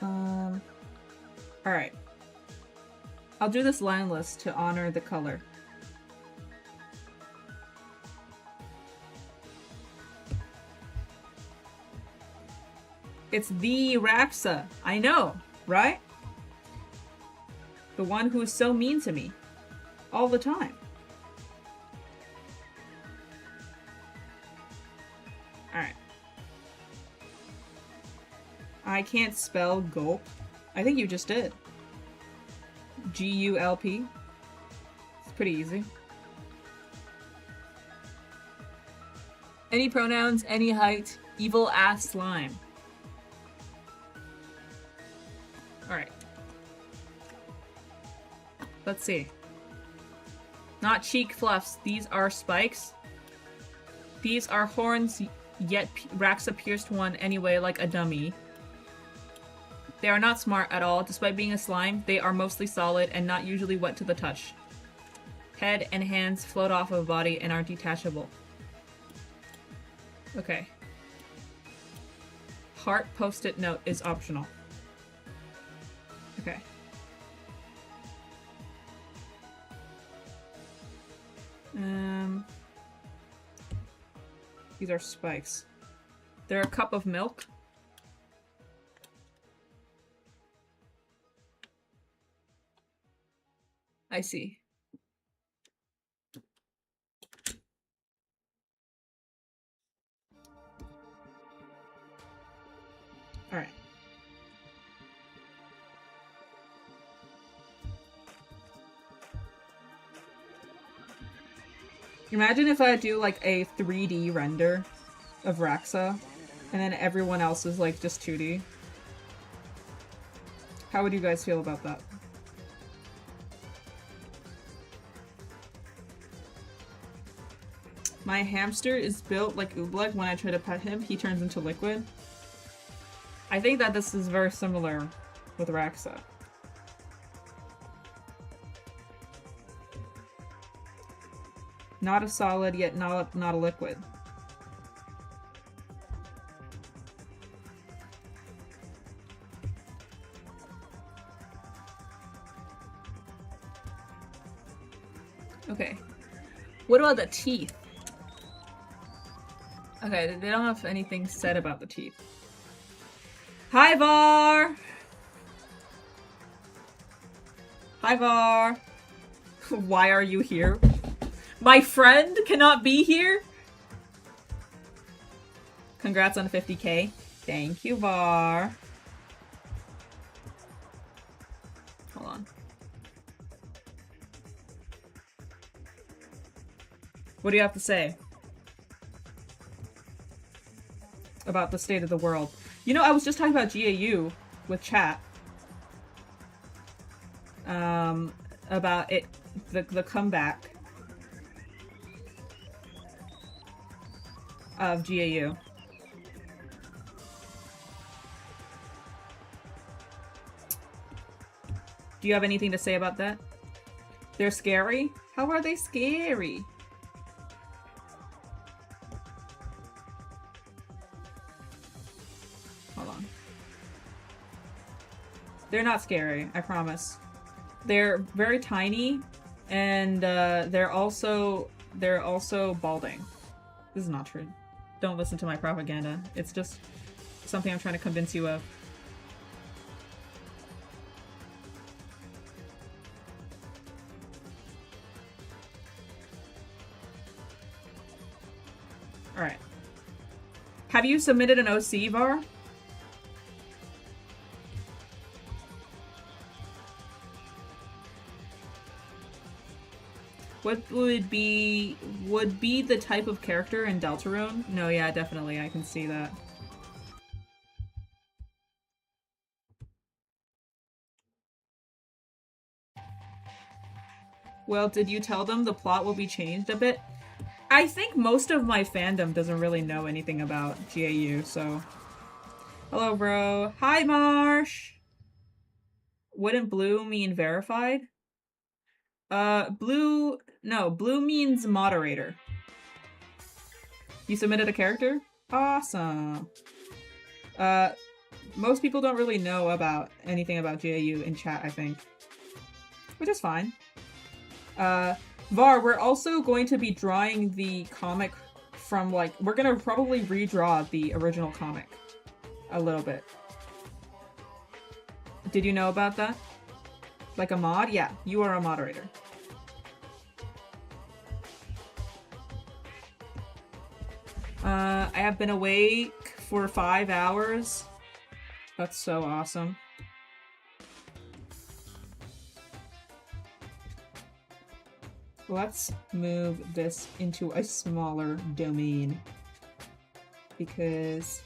Alright. I'll do this lineless to honor the color. It's the Raxa. I know, right? The one who is so mean to me. All the time. Alright. I can't spell gulp. I think you just did. G-U-L-P. It's pretty easy. Any pronouns, any height, evil ass slime. Alright. Let's see. Not cheek fluffs. These are spikes. These are horns, yet Raxa pierced one anyway like a dummy. They are not smart at all. Despite being a slime, they are mostly solid and not usually wet to the touch. Head and hands float off of body and are detachable. Okay. Heart post-it note is optional. Okay. These are spikes. They're a cup of milk. I see. All right. Imagine if I do like a 3D render of Raxa and then everyone else is like just 2D. How would you guys feel about that? My hamster is built like Oobleck. When I try to pet him, he turns into liquid. I think that this is very similar with Raxa. Not a solid, yet not a liquid. Okay. What about the teeth? Okay, they don't have anything said about the teeth. Hi, Var! Hi, Var! Why are you here? My friend cannot be here? Congrats on 50K. Thank you, Var. Hold on. What do you have to say about the state of the world? You know, I was just talking about GAU with chat. about it, the comeback of GAU. Do you have anything to say about that? They're scary? How are they scary? Hold on. They're not scary, I promise. They're very tiny, and they're also balding. This is not true. Don't listen to my propaganda. It's just something I'm trying to convince you of. Alright. Have you submitted an OC, Var? What would be the type of character in Deltarune? No, yeah, definitely, I can see that. Well, did you tell them the plot will be changed a bit? I think most of my fandom doesn't really know anything about GAU, so... Hello, bro. Hi, Marsh! Wouldn't blue mean verified? Blue... No, blue means moderator. You submitted a character? Awesome. Most people don't really know about anything about GAU in chat, I think. Which is fine. Var, we're also going to be drawing the comic from, like, we're gonna probably redraw the original comic a little bit. Did you know about that? Like a mod? Yeah, you are a moderator. I have been awake for 5 hours. That's so awesome. Let's move this into a smaller domain. Because...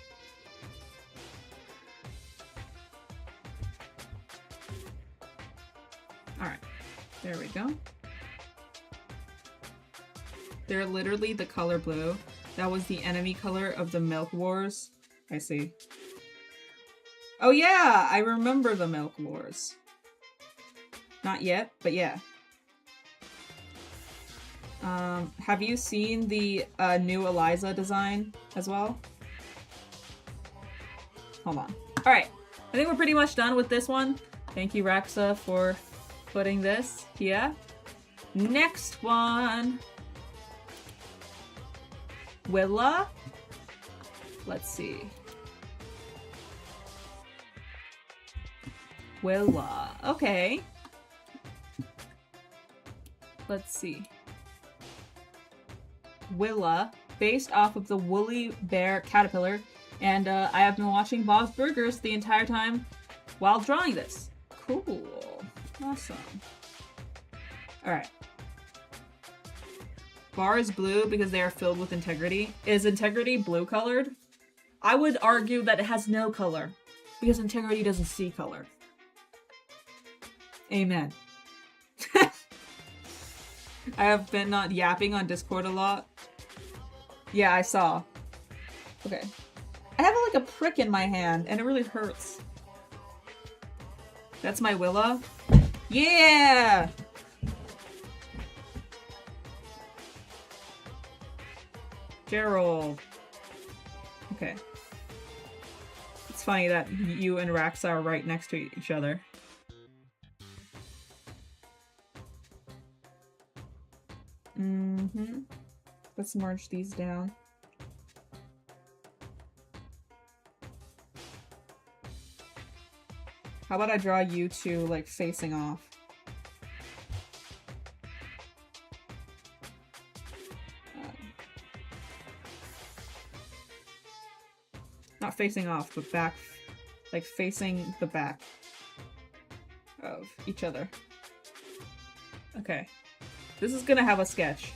Alright, there we go. They're literally the color blue. That was the enemy color of the Milk Wars. I see. Oh yeah, I remember the Milk Wars. Not yet, but yeah. Have you seen the new Eliza design as well? Hold on. Alright, I think we're pretty much done with this one. Thank you, Raxa, for putting this here. Next one. Willa? Let's see. Willa. Okay. Let's see. Willa, based off of the woolly bear caterpillar, and I have been watching Bob's Burgers the entire time while drawing this. Cool. Awesome. Alright. Bar is blue because they are filled with integrity. Is integrity blue colored? I would argue that it has no color because integrity doesn't see color. Amen. I have been not yapping on Discord a lot. Yeah, I saw. Okay. I have like a prick in my hand and it really hurts. That's my Willa. Yeah! Gerald. Okay. It's funny that you and Raxa are right next to each other. Mm-hmm. Let's merge these down. How about I draw you two, like, facing off? Not facing off, but back, like, facing the back of each other. Okay. This is gonna have a sketch.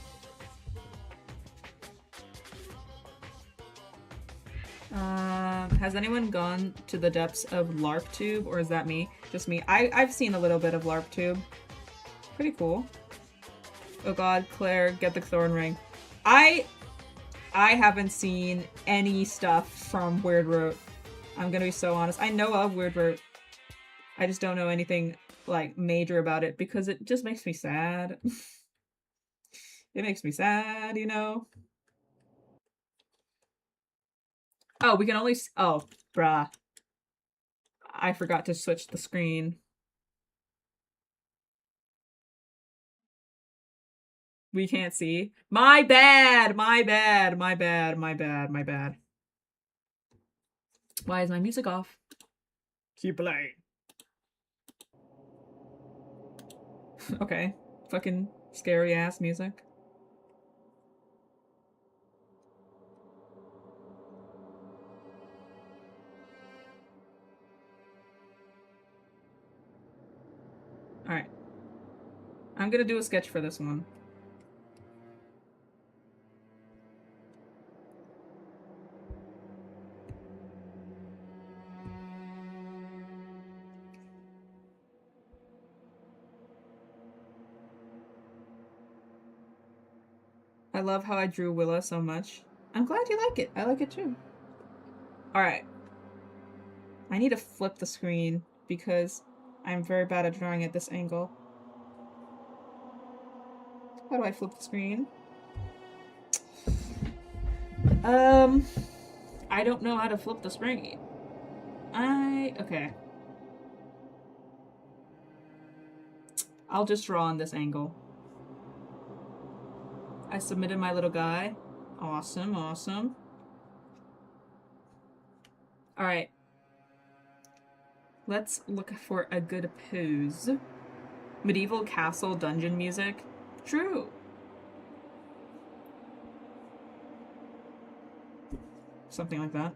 Has anyone gone to the depths of LARPtube, or is that me? Just me. I've seen a little bit of LARPtube. Pretty cool. Oh god, Claire, get the thorn ring. I haven't seen any stuff from Weirdroot. I'm gonna be so honest. I know of Weirdroot. I just don't know anything, like, major about it because it just makes me sad. It makes me sad, you know? Oh, we can only oh, bruh. I forgot to switch the screen. We can't see. My bad! My bad! My bad! My bad! My bad. Why is my music off? Keep playing. Okay. Fucking scary ass music. Alright. I'm gonna do a sketch for this one. I love how I drew Willa so much. I'm glad you like it. I like it too. Alright. I need to flip the screen because I'm very bad at drawing at this angle. How do I flip the screen? I don't know how to flip the screen. Okay. I'll just draw on this angle. I submitted my little guy. Awesome, awesome. Alright. Let's look for a good pose. Medieval castle dungeon music. True. Something like that.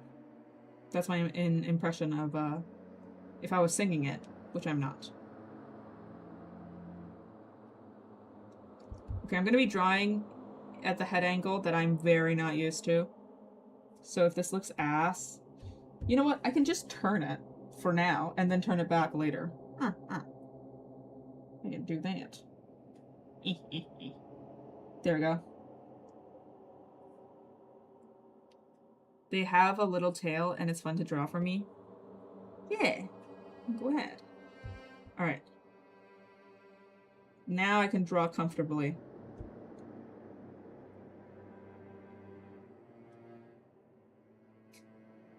That's my impression of, if I was singing it, which I'm not. Okay, I'm gonna be drawing at the head angle that I'm very not used to. So if this looks ass, you know what? I can just turn it for now and then turn it back later. I can do that. There we go. They have a little tail and it's fun to draw for me. Yeah, go ahead. Alright. Now I can draw comfortably.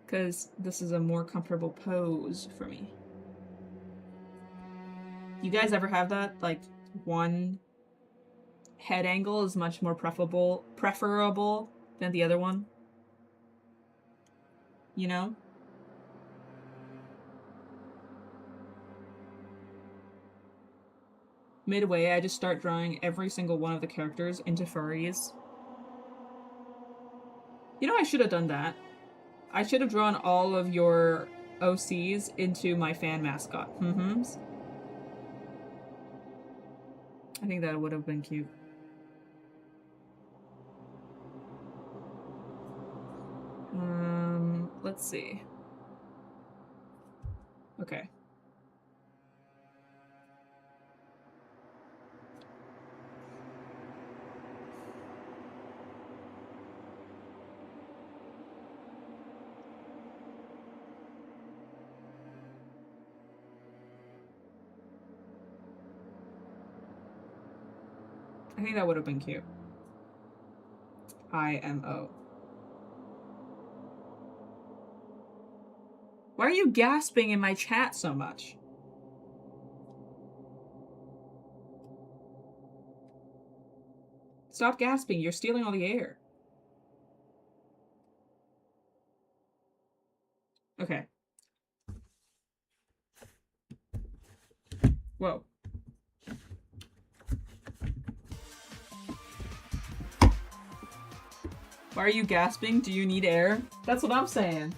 Because this is a more comfortable pose for me. You guys ever have that? Like, one head angle is much more preferable than the other one? You know? Midway, I just start drawing every single one of the characters into furries. You know, I should have done that. I should have drawn all of your OCs into my fan mascot. I think that would have been cute. Let's see. Okay. I think that would have been cute. IMO. Why are you gasping in my chat so much? Stop gasping, you're stealing all the air. Okay. Whoa. Why are you gasping? Do you need air? That's what I'm saying.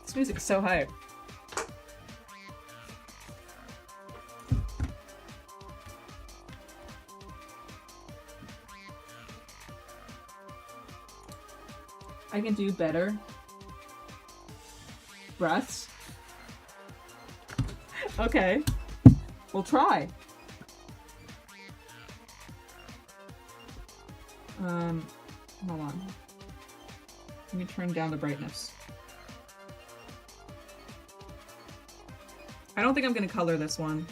This music's so hype. I can do better. Breaths. Okay. We'll try. Hold on. Let me turn down the brightness. I don't think I'm gonna color this one.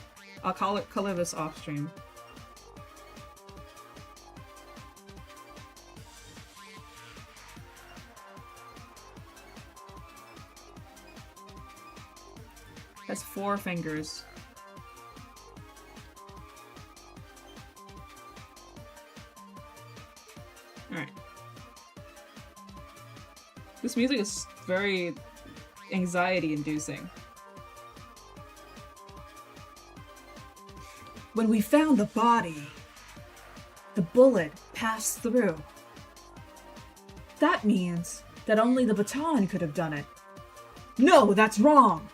I'll color this off stream. Has 4 fingers. Alright. This music is very anxiety-inducing. When we found the body, the bullet passed through. That means that only the baton could have done it. No, that's wrong!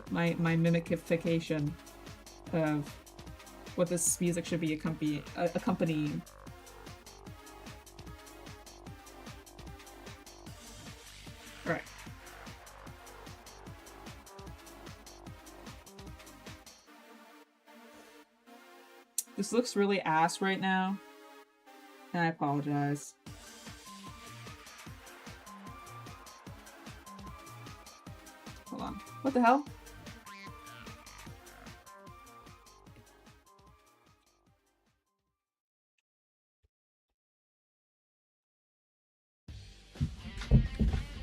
My mimification of what this music should be accompanying. Alright. This looks really ass right now, and I apologize. Hold on. What the hell?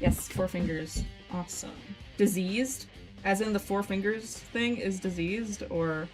Yes, 4 fingers. Awesome. Diseased? As in the 4 fingers thing is diseased, or...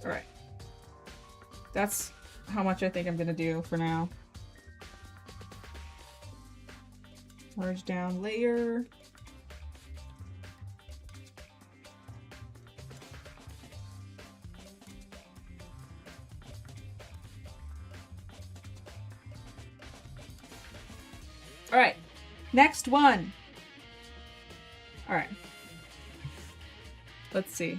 Alright. That's how much I think I'm gonna do for now. Merge down layer. Alright. Next one. Alright. Let's see.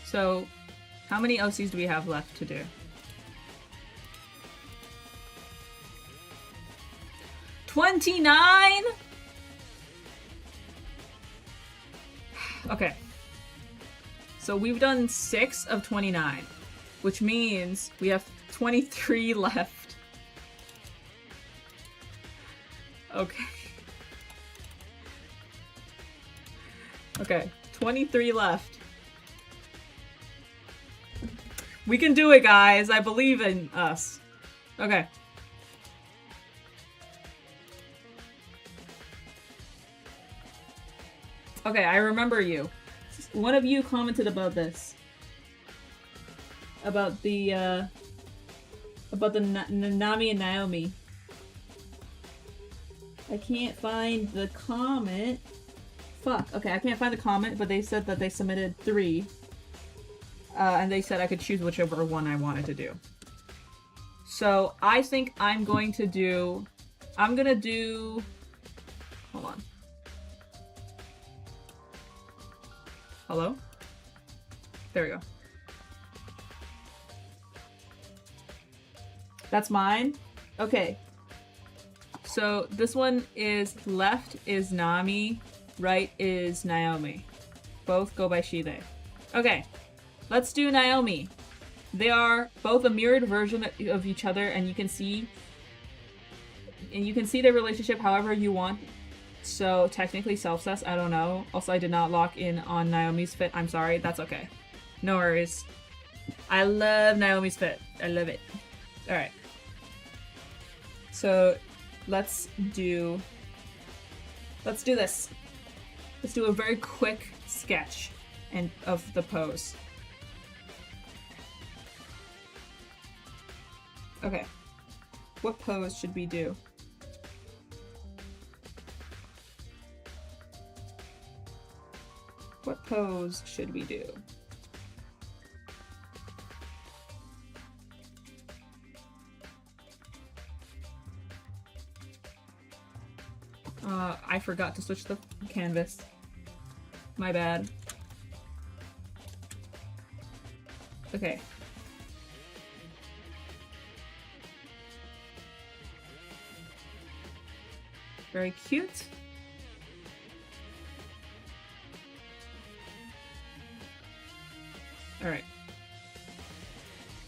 So, how many OCs do we have left to do? $29? Okay. So we've done 6 of 29, which means we have 23 left. Okay. Okay, 23 left. We can do it, guys. I believe in us. Okay. Okay, I remember you. One of you commented about this. About the Nami and Naomi. I can't find the comment. Fuck. Okay, I can't find the comment, but they said that they submitted 3. And they said I could choose whichever one I wanted to do. So, I think I'm going to do... I'm gonna do... Hold on. Hello? There we go. That's mine? Okay. So, this one is left is Nami, right is Naomi. Both go by she, they. Okay. Let's do Naomi. They are both a mirrored version of each other, and you can see their relationship however you want. So technically self-cess, I don't know. Also, I did not lock in on Naomi's fit. I'm sorry, that's okay. No worries. I love Naomi's fit. I love it. Alright. So let's do this. Let's do a very quick sketch of the pose. Okay, What pose should we do? What pose should we do? I forgot to switch the canvas. My bad. Okay. Very cute. Alright.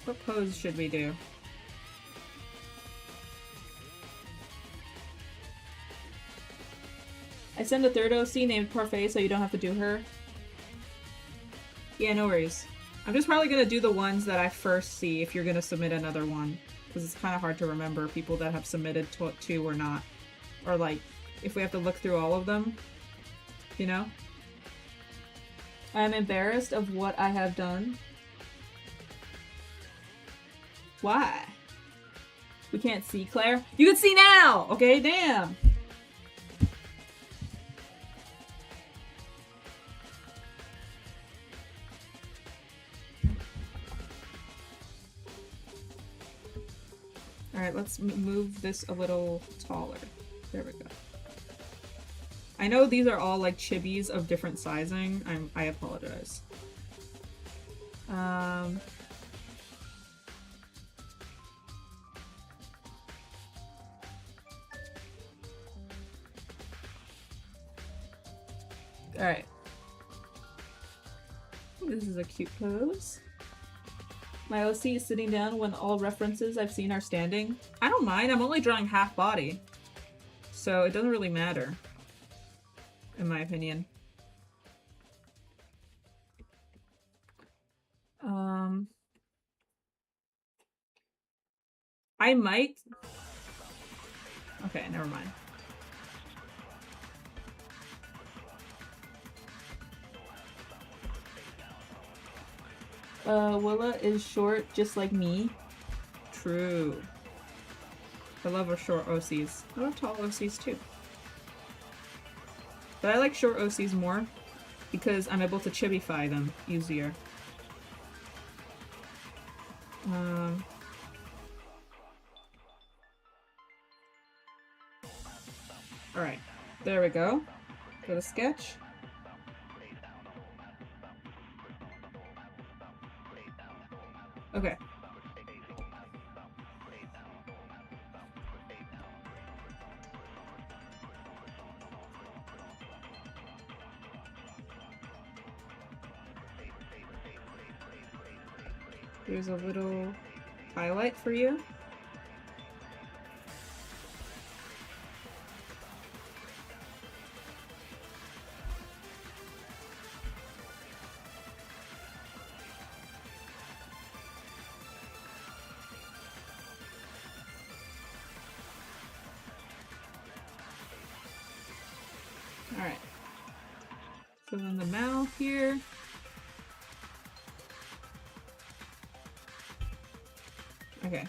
What pose should we do? I send a third OC named Parfait so you don't have to do her. Yeah, no worries. I'm just probably gonna do the ones that I first see if you're gonna submit another one. Because it's kind of hard to remember people that have submitted two or not. Or like, if we have to look through all of them. You know? I'm embarrassed of what I have done. Why? We can't see Claire? You can see now! Okay, damn! Alright, let's move this a little taller. There we go. I know these are all like chibis of different sizing. I apologize. Alright. This is a cute pose. My OC is sitting down when all references I've seen are standing. I don't mind, I'm only drawing half body. So it doesn't really matter. In my opinion. I might... Okay, never mind. Willa is short just like me. True. I love our short OCs. I love tall OCs too. But I like short OCs more because I'm able to chibify them easier. Alright, there we go. For the sketch. Okay. Here's a little highlight for you. Alright. So then the mouth here. Okay.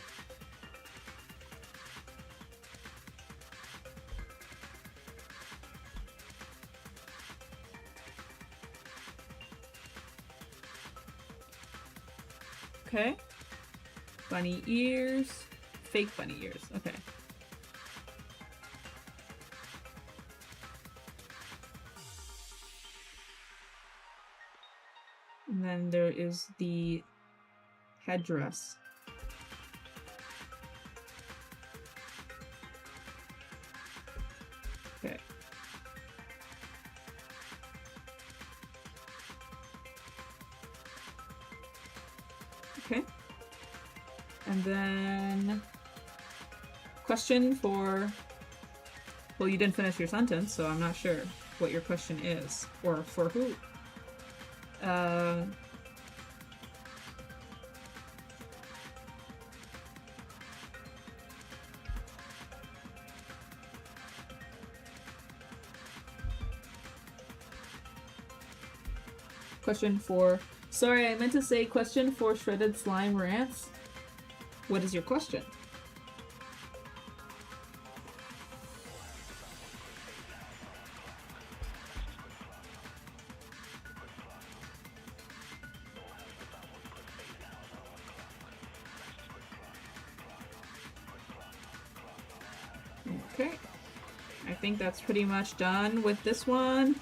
Okay. Bunny ears. Fake bunny ears. Okay. And then there is the headdress. Okay. Okay. And then question for, well, you didn't finish your sentence, so I'm not sure what your question is, or for who. Question for... Sorry, I meant to say question for Shredded Slime Rants. What is your question? Okay. I think that's pretty much done with this one.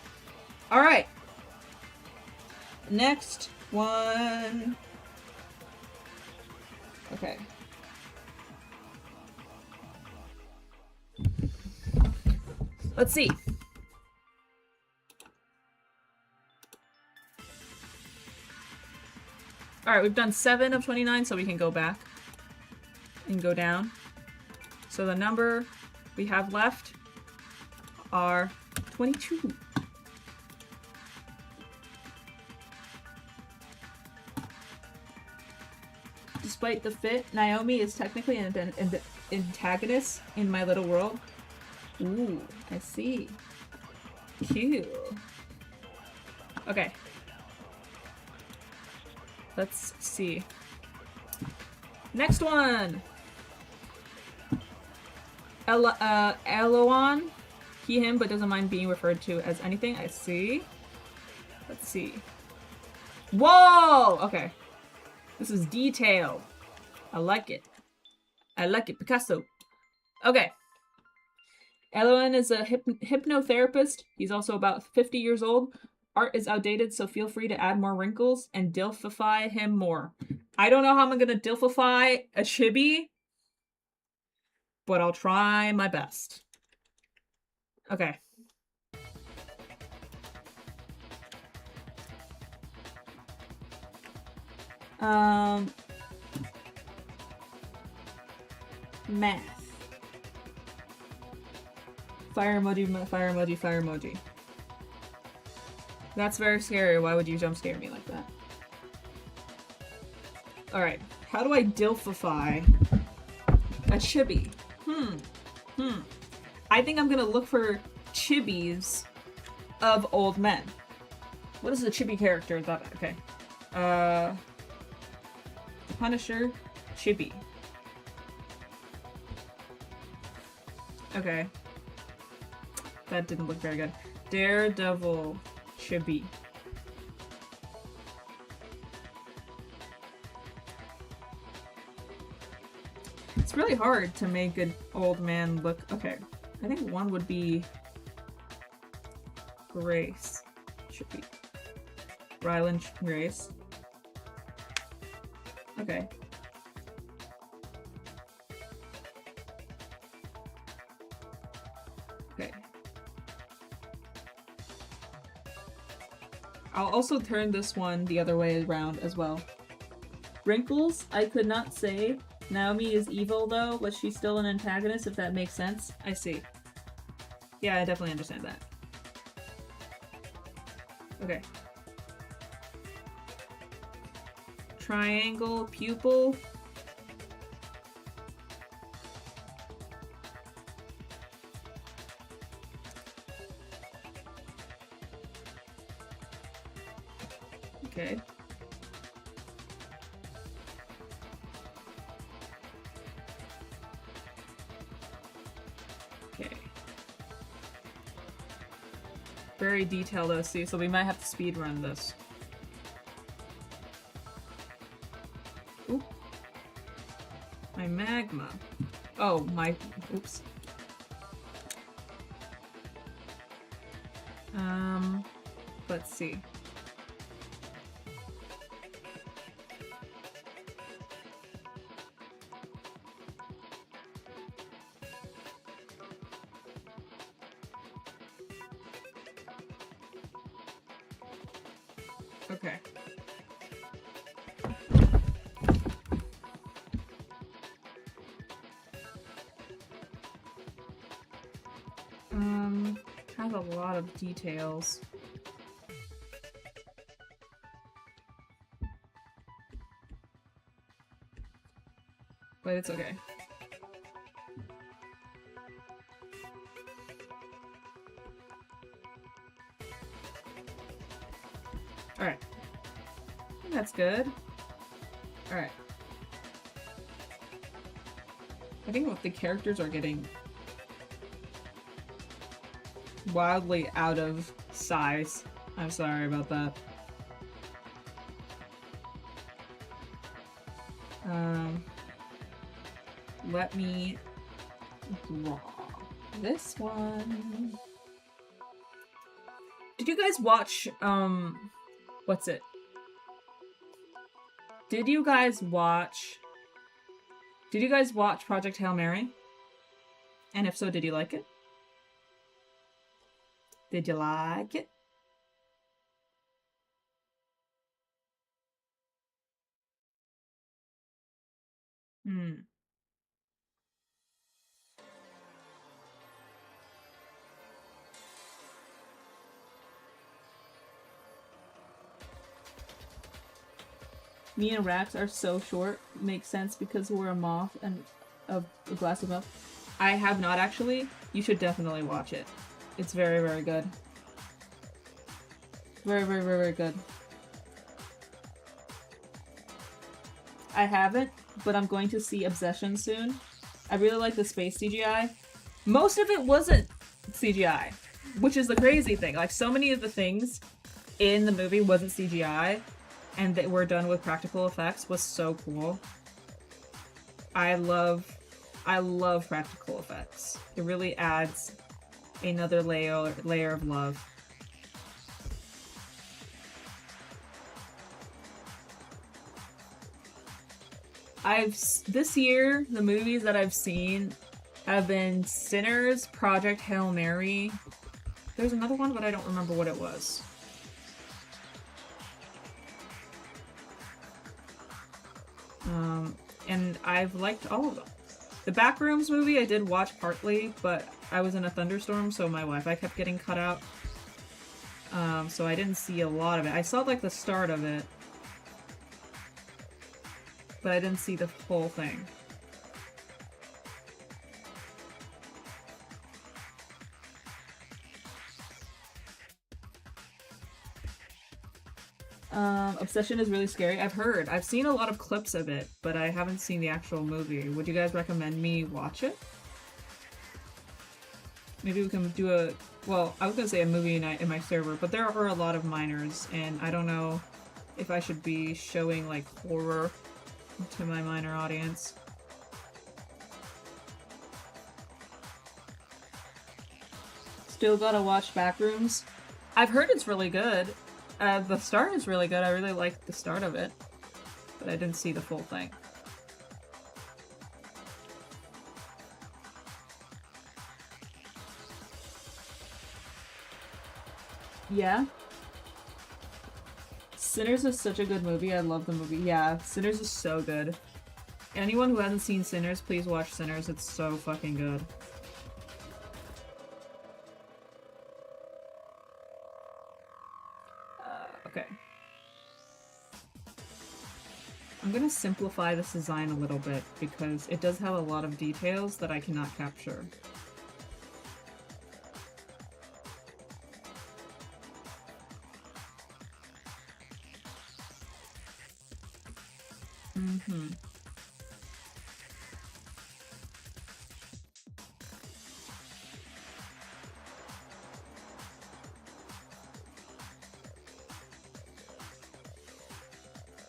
Alright. Next one. Okay. Let's see. Alright, we've done 7 of 29, so we can go back and go down. So the number we have left are 22. Despite the fit, Naomi is technically an antagonist in My Little World. Ooh, I see. Cute. Okay. Let's see. Next one! Eloan. He, him, but doesn't mind being referred to as anything. I see. Let's see. Whoa! Okay. This is detailed. I like it. I like it. Picasso. Okay. Eloan is a hypnotherapist. He's also about 50 years old. Art is outdated, so feel free to add more wrinkles and dilfify him more. I don't know how I'm gonna dilfify a chibi, but I'll try my best. Okay. Math. Fire emoji, fire emoji, fire emoji. That's very scary. Why would you jump scare me like that? Alright. How do I dilfify a chibi? I think I'm gonna look for chibis of old men. What is the chibi character? That okay. Punisher, chibi. Okay. That didn't look very good. Daredevil, chibi. It's really hard to make an old man look... Okay. I think one would be... Grace. Chibi. Rylan Grace. Okay. Okay. I'll also turn this one the other way around as well. Wrinkles, I could not say. Naomi is evil though, but she's still an antagonist, if that makes sense. I see. Yeah, I definitely understand that. Okay. Triangle, pupil. Okay. Okay. Very detailed OC, so we might have to speed run this. Ooh. My magma. Oh, my... Oops. Let's see. Okay. Has a lot of details. But it's okay. Alright. I think that's good. Alright. I think what the characters are getting wildly out of size. I'm sorry about that. Let me draw. This one. Did you guys watch, what's it? Did you guys watch Project Hail Mary? And if so, did you like it? Did you like it? Me and Rax are so short. Makes sense because we're a moth and a glass of milk. I have not actually. You should definitely watch it. It's very, very good. Very, very, very, very good. I haven't, but I'm going to see Obsession soon. I really like the space CGI. Most of it wasn't CGI, which is the crazy thing. Like, so many of the things in the movie wasn't CGI, and they were done with practical effects was so cool. I love practical effects. It really adds another layer of love. This year, the movies that I've seen have been Sinners, Project Hail Mary. There's another one, but I don't remember what it was. And I've liked all of them. The Backrooms movie I did watch partly, but I was in a thunderstorm, so my Wi-Fi kept getting cut out. So I didn't see a lot of it. I saw, like, the start of it, but I didn't see the whole thing. Obsession is really scary. I've heard. I've seen a lot of clips of it, but I haven't seen the actual movie. Would you guys recommend me watch it? Maybe we can do a... Well, I was gonna say a movie night in my server, but there are a lot of minors, and I don't know if I should be showing, like, horror to my minor audience. Still gotta watch Backrooms. I've heard it's really good. The start is really good. I really liked the start of it, but I didn't see the full thing. Yeah? Sinners is such a good movie. I love the movie. Yeah, Sinners is so good. Anyone who hasn't seen Sinners, please watch Sinners. It's so fucking good. Okay. I'm gonna simplify this design a little bit because it does have a lot of details that I cannot capture.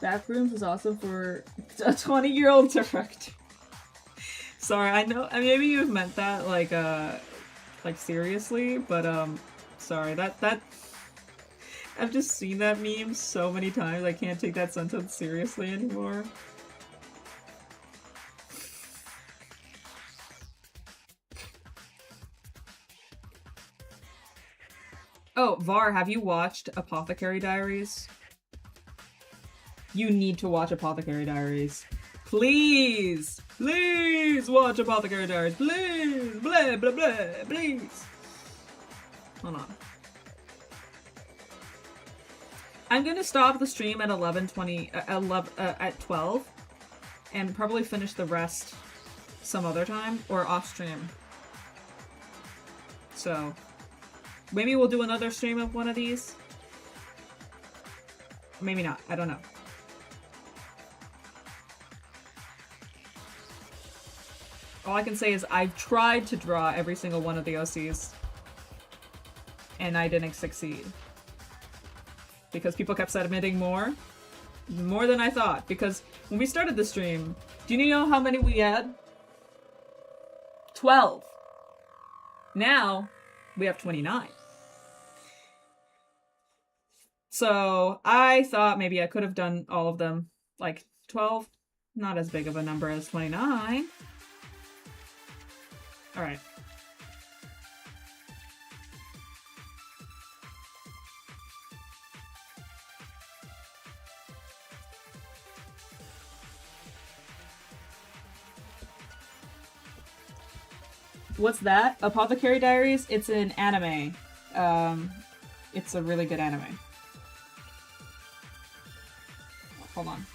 Backrooms is awesome for a 20-year-old director. Sorry, I know maybe you've meant that like seriously, but sorry, that I've just seen that meme so many times I can't take that sentence seriously anymore. Oh, Var, have you watched Apothecary Diaries? You need to watch Apothecary Diaries. Please! Please watch Apothecary Diaries! Please! Blah, blah, blah, please! Hold on. I'm gonna stop the stream at 12, and probably finish the rest some other time, or off stream. So, maybe we'll do another stream of one of these? Maybe not, I don't know. All I can say is I've tried to draw every single one of the OCs, and I didn't succeed. Because people kept submitting more than I thought. Because when we started the stream, do you know how many we had? 12. Now we have 29. So I thought maybe I could have done all of them. Like 12, not as big of a number as 29. All right. What's that? Apothecary Diaries? It's an anime. It's a really good anime. Hold on.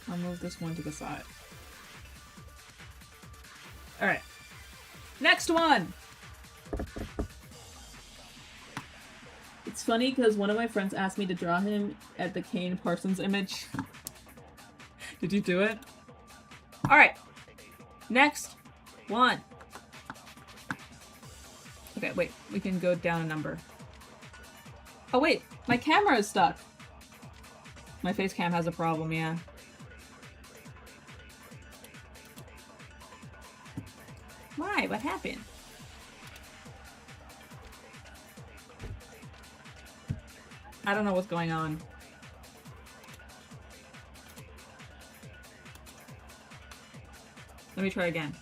I'll move this one to the side. Alright. Next one! It's funny because one of my friends asked me to draw him at the Kane Parsons image. Did you do it? Alright. Next one. Okay, wait. We can go down a number. Oh, wait. My camera is stuck. My face cam has a problem, yeah. Why? What happened? I don't know what's going on. Let me try again.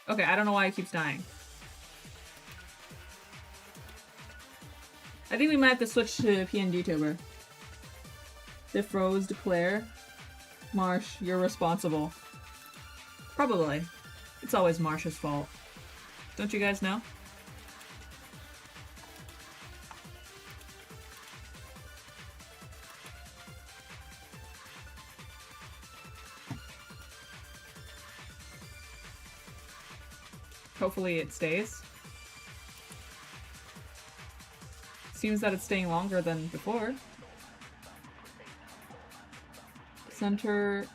Okay, I don't know why it keeps dying. I think we might have to switch to PNGtuber. They froze, declare. Marsh, you're responsible. Probably. It's always Marsh's fault. Don't you guys know? Hopefully it stays. Seems that it's staying longer than before. Center,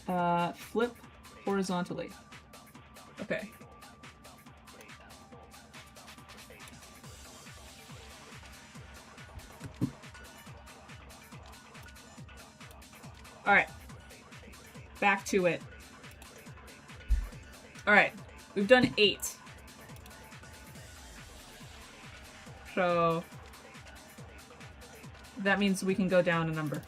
flip horizontally. Okay. Alright. Back to it. Alright. We've done 8. So that means we can go down a number.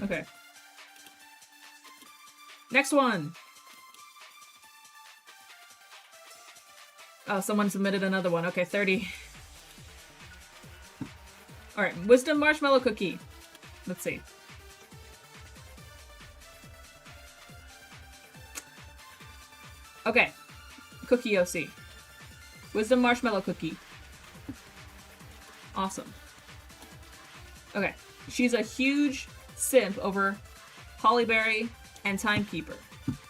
Okay. Next one. Oh, someone submitted another one. Okay, 30. Alright, Wisdom Marshmallow Cookie. Let's see. Okay. Cookie OC. Wisdom Marshmallow Cookie. Awesome. Okay. She's a huge simp over Hollyberry and Timekeeper.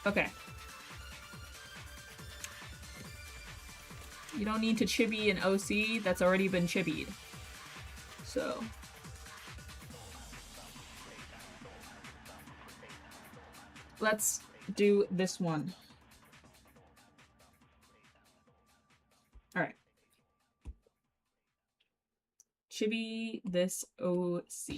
Okay. You don't need to chibi an OC that's already been chibied. So. Let's do this one. Alright. Chibi this OC.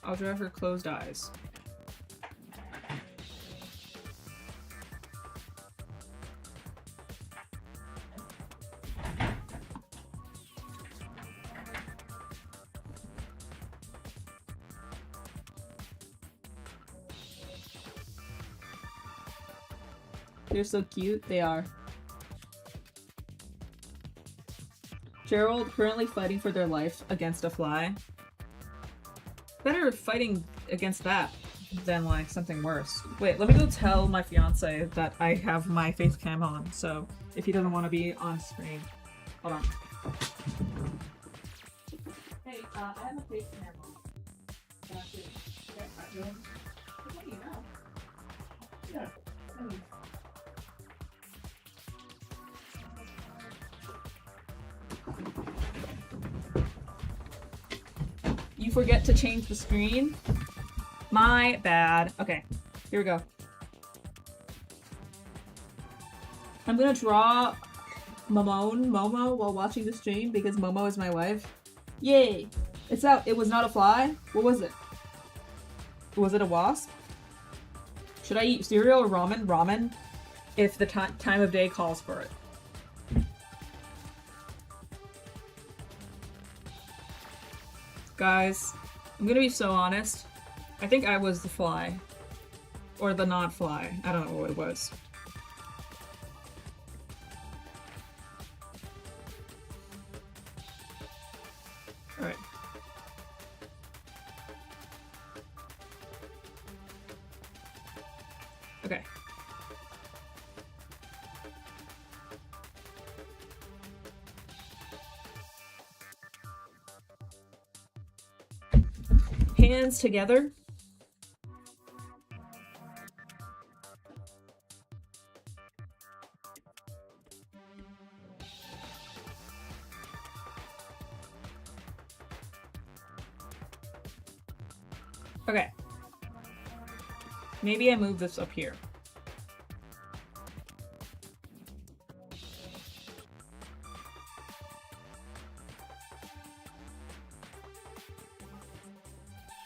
I'll draw her closed eyes. They're so cute, they are. Gerald currently fighting for their life against a fly. Better fighting against that than like something worse. Wait, let me go tell my fiance that I have my face cam on, so if he doesn't want to be on screen. Hold on. Hey, I have a face cam on. What do you know? Yeah. You forget to change the screen? My bad. Okay, here we go. I'm gonna draw Momo while watching the stream because Momo is my wife. Yay! It's out. It was not a fly? What was it? Was it a wasp? Should I eat cereal or ramen? Ramen. If the time of day calls for it. Guys, I'm gonna be so honest. I think I was the fly. Or the not fly. I don't know what it was. Alright. Okay. Hands together. Okay. Maybe I move this up here.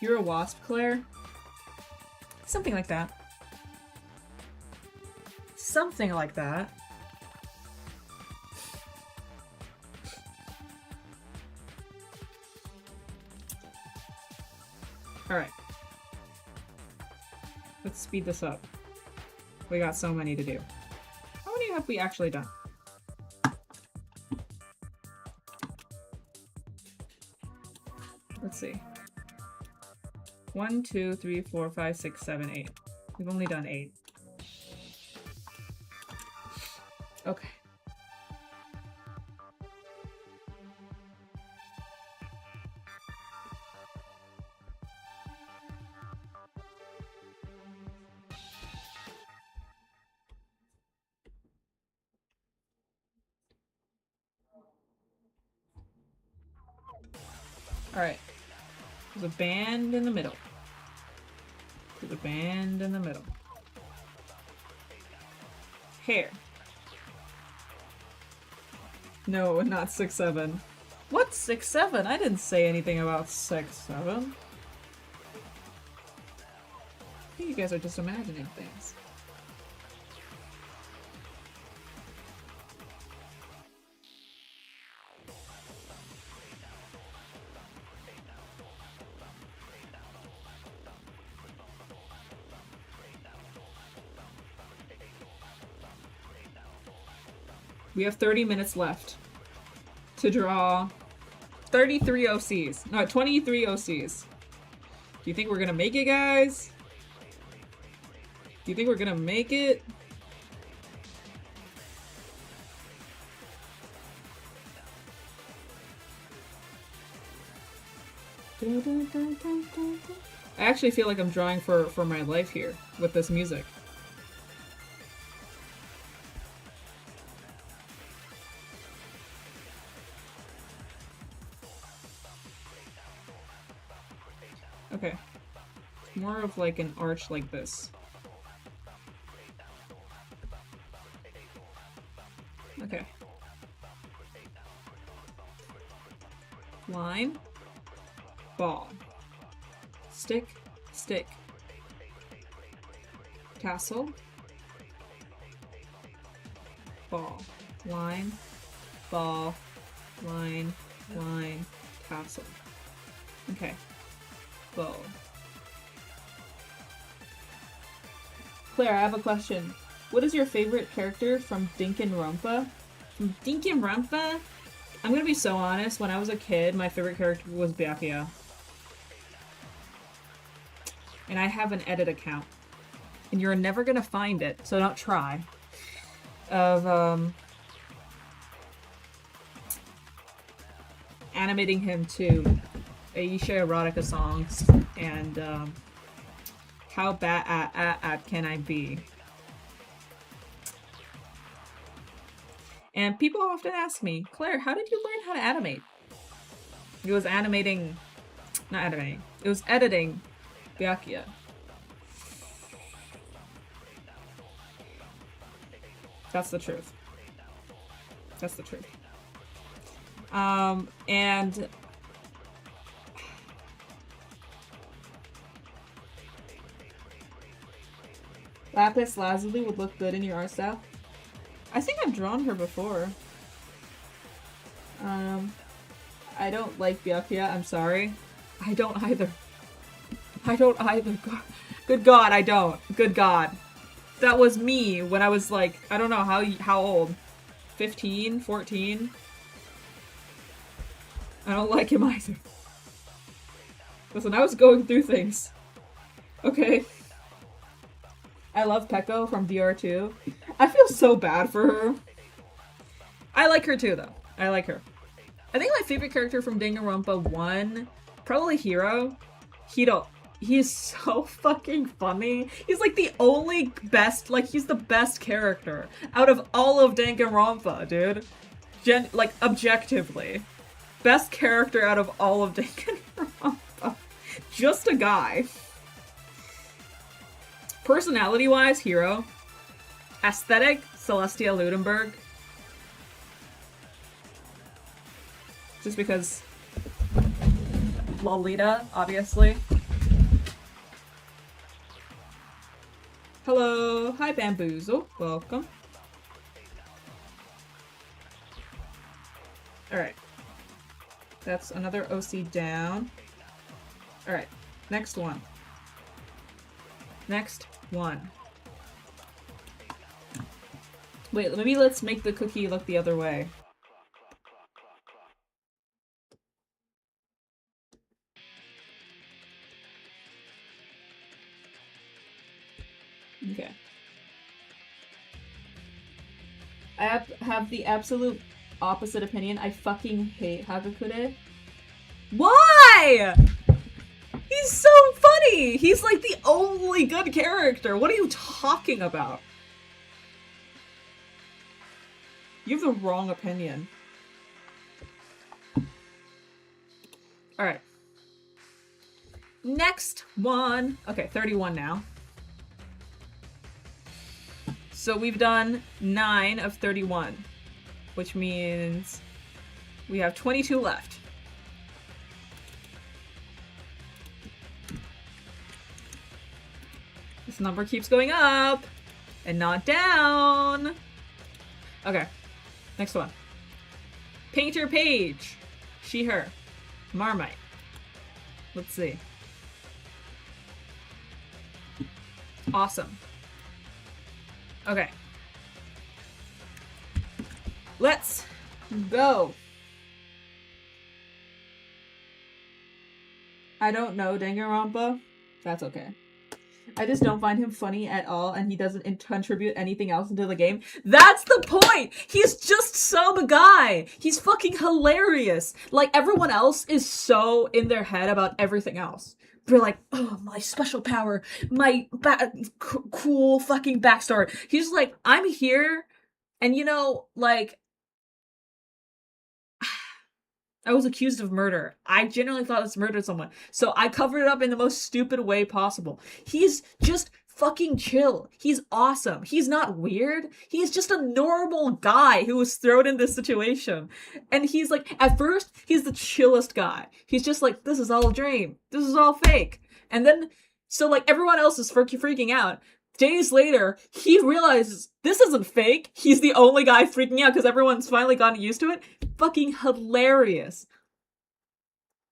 You're a wasp, Claire? Something like that. Something like that. Alright. Let's speed this up. We got so many to do. How many have we actually done? Let's see. 1, 2, 3, 4, 5, 6, 7, 8. We've only done 8. Okay. Alright. There's a band in the middle. There's a band in the middle. Hair. No, not 6, 7. What 6, 7? I didn't say anything about 6, 7. I think you guys are just imagining things. We have 30 minutes left to draw 33 OCs. No, 23 OCs. Do you think we're gonna make it, guys? Do you think we're gonna make it? I actually feel like I'm drawing for my life here with this music. Okay. More of like an arch like this. Okay. Line. Ball. Stick. Stick. Tassel. Ball. Line. Ball. Line. Line. Tassel. Okay. Bow. Claire, I have a question. What is your favorite character from Dinkin Rumpa? From Dinkin Rumpa? I'm gonna be so honest, when I was a kid, my favorite character was Byakuya. And I have an edit account. And you're never gonna find it, so don't try. Of, animating him to Aisha erotica songs and, how bad can I be? And people often ask me, Claire, how did you learn how to animate? It was animating... Not animating. It was editing Byakuya. That's the truth. That's the truth. And... Lapis Lazuli would look good in your art style. I think I've drawn her before. I don't like Byakuya, I'm sorry. I don't either. I don't either. Good God, I don't. Good God. That was me when I was like, I don't know, how old? 15? 14? I don't like him either. Listen, I was going through things. Okay. I love Peko from VR2. I feel so bad for her. I like her too, though. I like her. I think my favorite character from Danganronpa 1, probably Hiro. Hiro. He's so fucking funny. He's like the only best, like he's the best character out of all of Danganronpa, dude. Like, objectively. Best character out of all of Danganronpa. Just a guy. Personality-wise, Hiro. Aesthetic, Celestia Ludenberg. Just because Lolita, obviously. Hello. Hi, Bamboozle. Welcome. Alright. That's another OC down. Alright. Next one. Next one. Wait, maybe let's make the cookie look the other way. Okay. I have the absolute opposite opinion. I fucking hate Hagakure. Why? He's so funny! He's like the only good character. What are you talking about? You have the wrong opinion. Alright. Next one. Okay, 31 now. So we've done 9 of 31, which means we have 22 left. This number keeps going up and not down. Okay, next one. Painter Page. She, her. Marmite. Let's see. Awesome. Okay. Let's go. I don't know Danganronpa. That's okay. I just don't find him funny at all, and he doesn't contribute anything else into the game. That's the point! He's just some guy! He's fucking hilarious! Like, everyone else is so in their head about everything else. They're like, oh, my special power, my cool fucking backstory. He's like, I'm here, and you know, like, I was accused of murder. I genuinely thought I murdered someone. So I covered it up in the most stupid way possible. He's just fucking chill. He's awesome. He's not weird. He's just a normal guy who was thrown in this situation. And he's like, at first, he's the chillest guy. He's just like, this is all a dream. This is all fake. And then, so like everyone else is freaking out. Days later, he realizes this isn't fake. He's the only guy freaking out because everyone's finally gotten used to it. Fucking hilarious.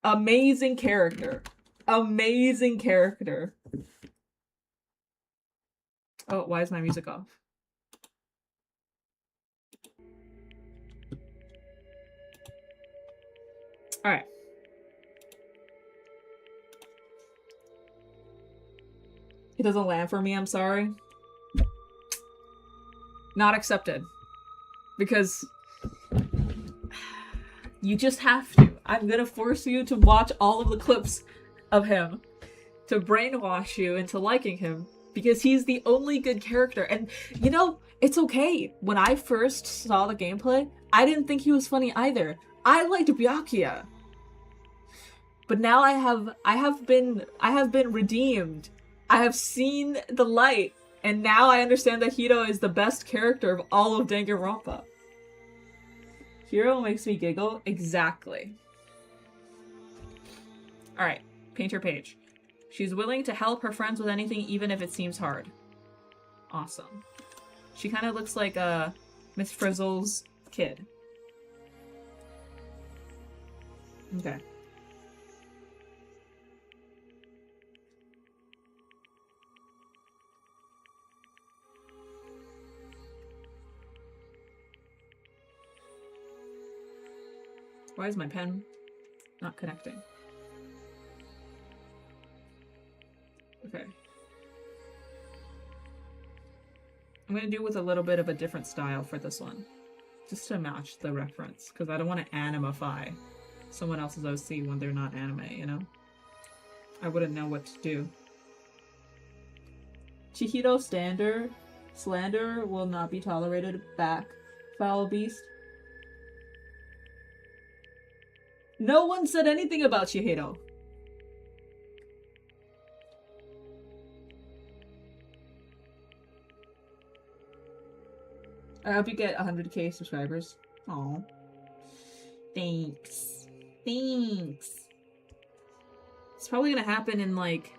Amazing character. Amazing character. Oh, why is my music off? Alright. It doesn't land for me, I'm sorry. Not accepted. Because you just have to. I'm gonna force you to watch all of the clips of him to brainwash you into liking him because he's the only good character. And you know, it's okay. When I first saw the gameplay, I didn't think he was funny either. I liked Byakuya. But now I have been redeemed. I have seen the light, and now I understand that Hiro is the best character of all of Danganronpa. Hiro makes me giggle? Exactly. Alright, paint her page. She's willing to help her friends with anything, even if it seems hard. Awesome. She kind of looks like Miss Frizzle's kid. Okay. Why is my pen not connecting? Okay. I'm gonna do with a little bit of a different style for this one. Just to match the reference, because I don't want to animify someone else's OC when they're not anime, you know? I wouldn't know what to do. Chihiro slander will not be tolerated. Back, foul beast. No one said anything about Chihiro. I hope you get 100k subscribers. Aw. Thanks. Thanks. It's probably gonna happen in like...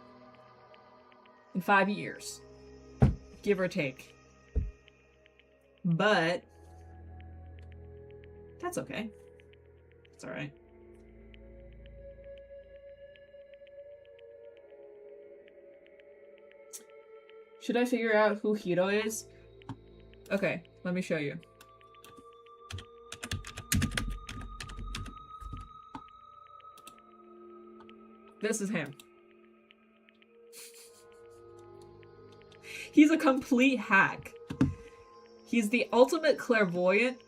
in 5 years. Give or take. But... that's okay. It's alright. Should I figure out who Hiro is? Okay, let me show you. This is him. He's a complete hack. He's the ultimate clairvoyant,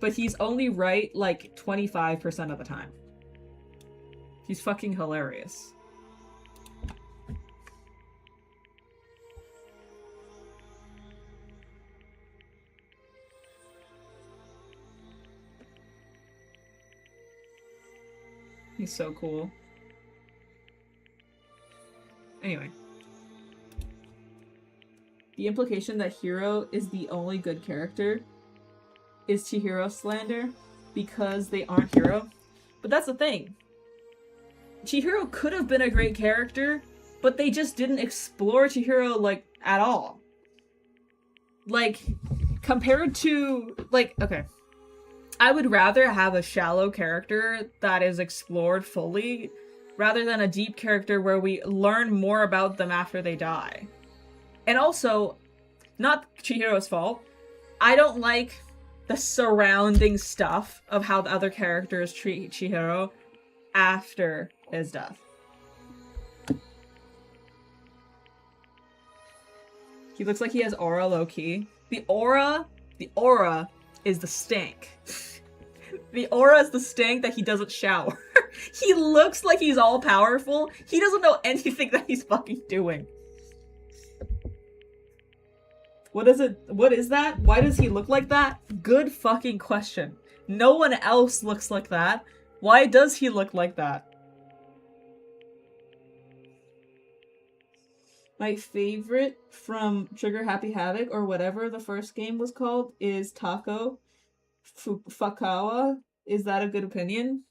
but he's only right like 25% of the time. He's fucking hilarious. He's so cool. Anyway. The implication that Hiro is the only good character is Chihiro slander because they aren't Hiro. But that's the thing. Chihiro could have been a great character, but they just didn't explore Chihiro, like, at all. Like, compared to, like, okay. I would rather have a shallow character that is explored fully rather than a deep character where we learn more about them after they die. And also, not Chihiro's fault, I don't like the surrounding stuff of how the other characters treat Chihiro after his death. He looks like he has aura low-key. The aura is the stank. The aura is the stank that he doesn't shower. He looks like he's all powerful. He doesn't know anything that he's fucking doing. What is it? What is that? Why does he look like that? Good fucking question. No one else looks like that. Why does he look like that? My favorite from Trigger Happy Havoc, or whatever the first game was called, is Taco Fukawa. Is that a good opinion?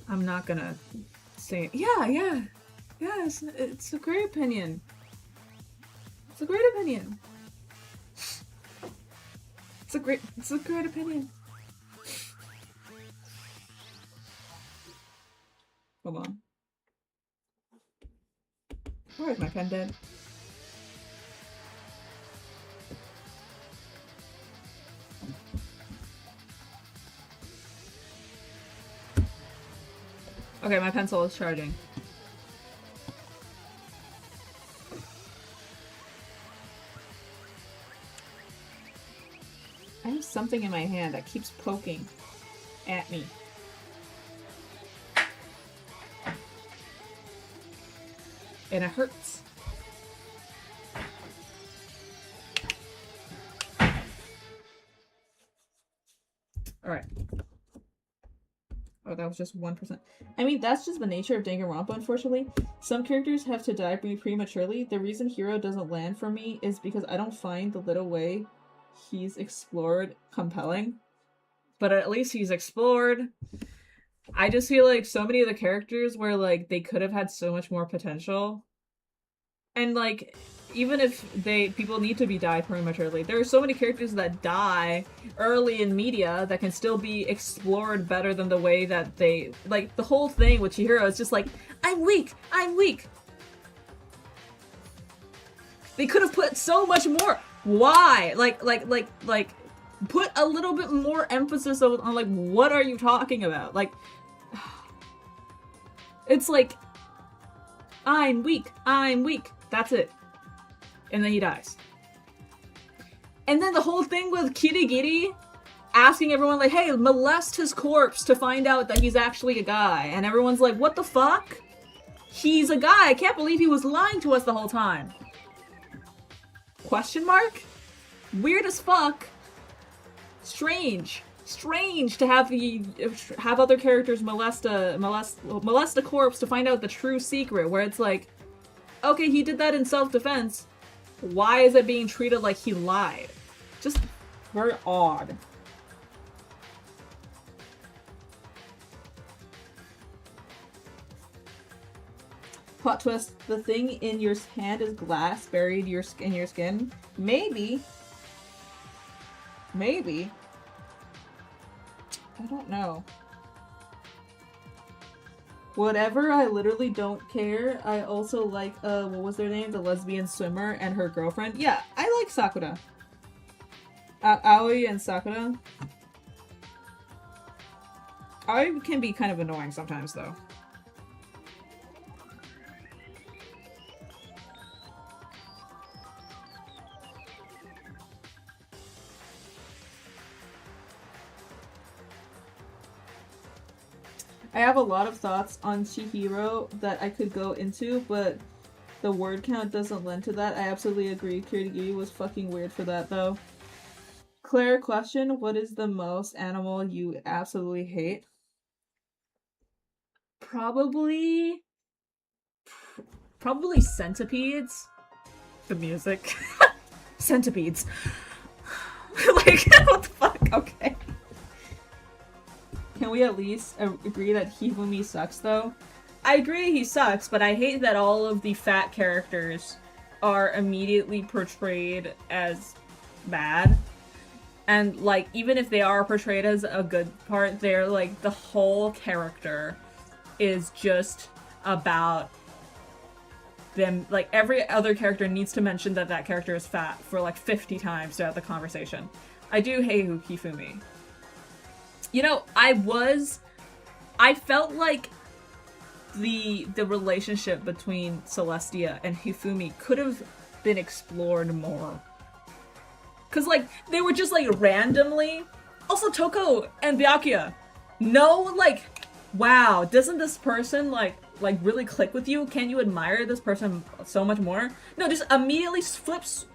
I'm not gonna say it. Yeah, it's a great opinion. It's a great opinion. It's a great opinion. Hold on. Where is my pen dead? Okay, my pencil is charging. I have something in my hand that keeps poking at me. And it hurts. Alright. Oh, that was just 1%. I mean, that's just the nature of Danganronpa, unfortunately. Some characters have to die prematurely. The reason Hero doesn't land for me is because I don't find the little way he's explored compelling. But at least he's explored. I just feel like so many of the characters where, like, they could have had so much more potential. And, like, even if people need to be died prematurely, there are so many characters that die early in media that can still be explored better than the way that they, like, the whole thing with Chihiro is just like, I'm weak, I'm weak. They could have put so much more. Why? Like, put a little bit more emphasis on like, what are you talking about? Like, it's like, I'm weak, I'm weak. That's it. And then he dies. And then the whole thing with Kirigiri asking everyone, like, hey, molest his corpse to find out that he's actually a guy. And everyone's like, what the fuck? He's a guy. I can't believe he was lying to us the whole time. Question mark? Weird as fuck. Strange. Strange to have other characters molest a corpse to find out the true secret, where it's like, okay, he did that in self-defense. Why is it being treated like he lied? Just very odd. Plot twist, the thing in your hand is glass buried in your skin? Maybe. Maybe. I don't know. Whatever, I literally don't care. I also like, what was their name? The lesbian swimmer and her girlfriend. Yeah, I like Sakura. Aoi and Sakura. Aoi can be kind of annoying sometimes, though. I have a lot of thoughts on Chihiro that I could go into, but the word count doesn't lend to that. I absolutely agree. Kirigiri was fucking weird for that, though. Claire, question, what is the most animal you absolutely hate? Probably centipedes. The music. Centipedes. Like, what the fuck? Okay. Can we at least agree that Hifumi sucks, though? I agree he sucks, but I hate that all of the fat characters are immediately portrayed as bad. And, like, even if they are portrayed as a good part, they're, like, the whole character is just about them. Like, every other character needs to mention that that character is fat for, like, 50 times throughout the conversation. I do hate Hifumi. You know, I felt like the relationship between Celestia and Hifumi could have been explored more. Cause like, they were just like randomly, also Toko and Byakuya, no like, wow, doesn't this person like really click with you? Can you admire this person so much more? No, just immediately switch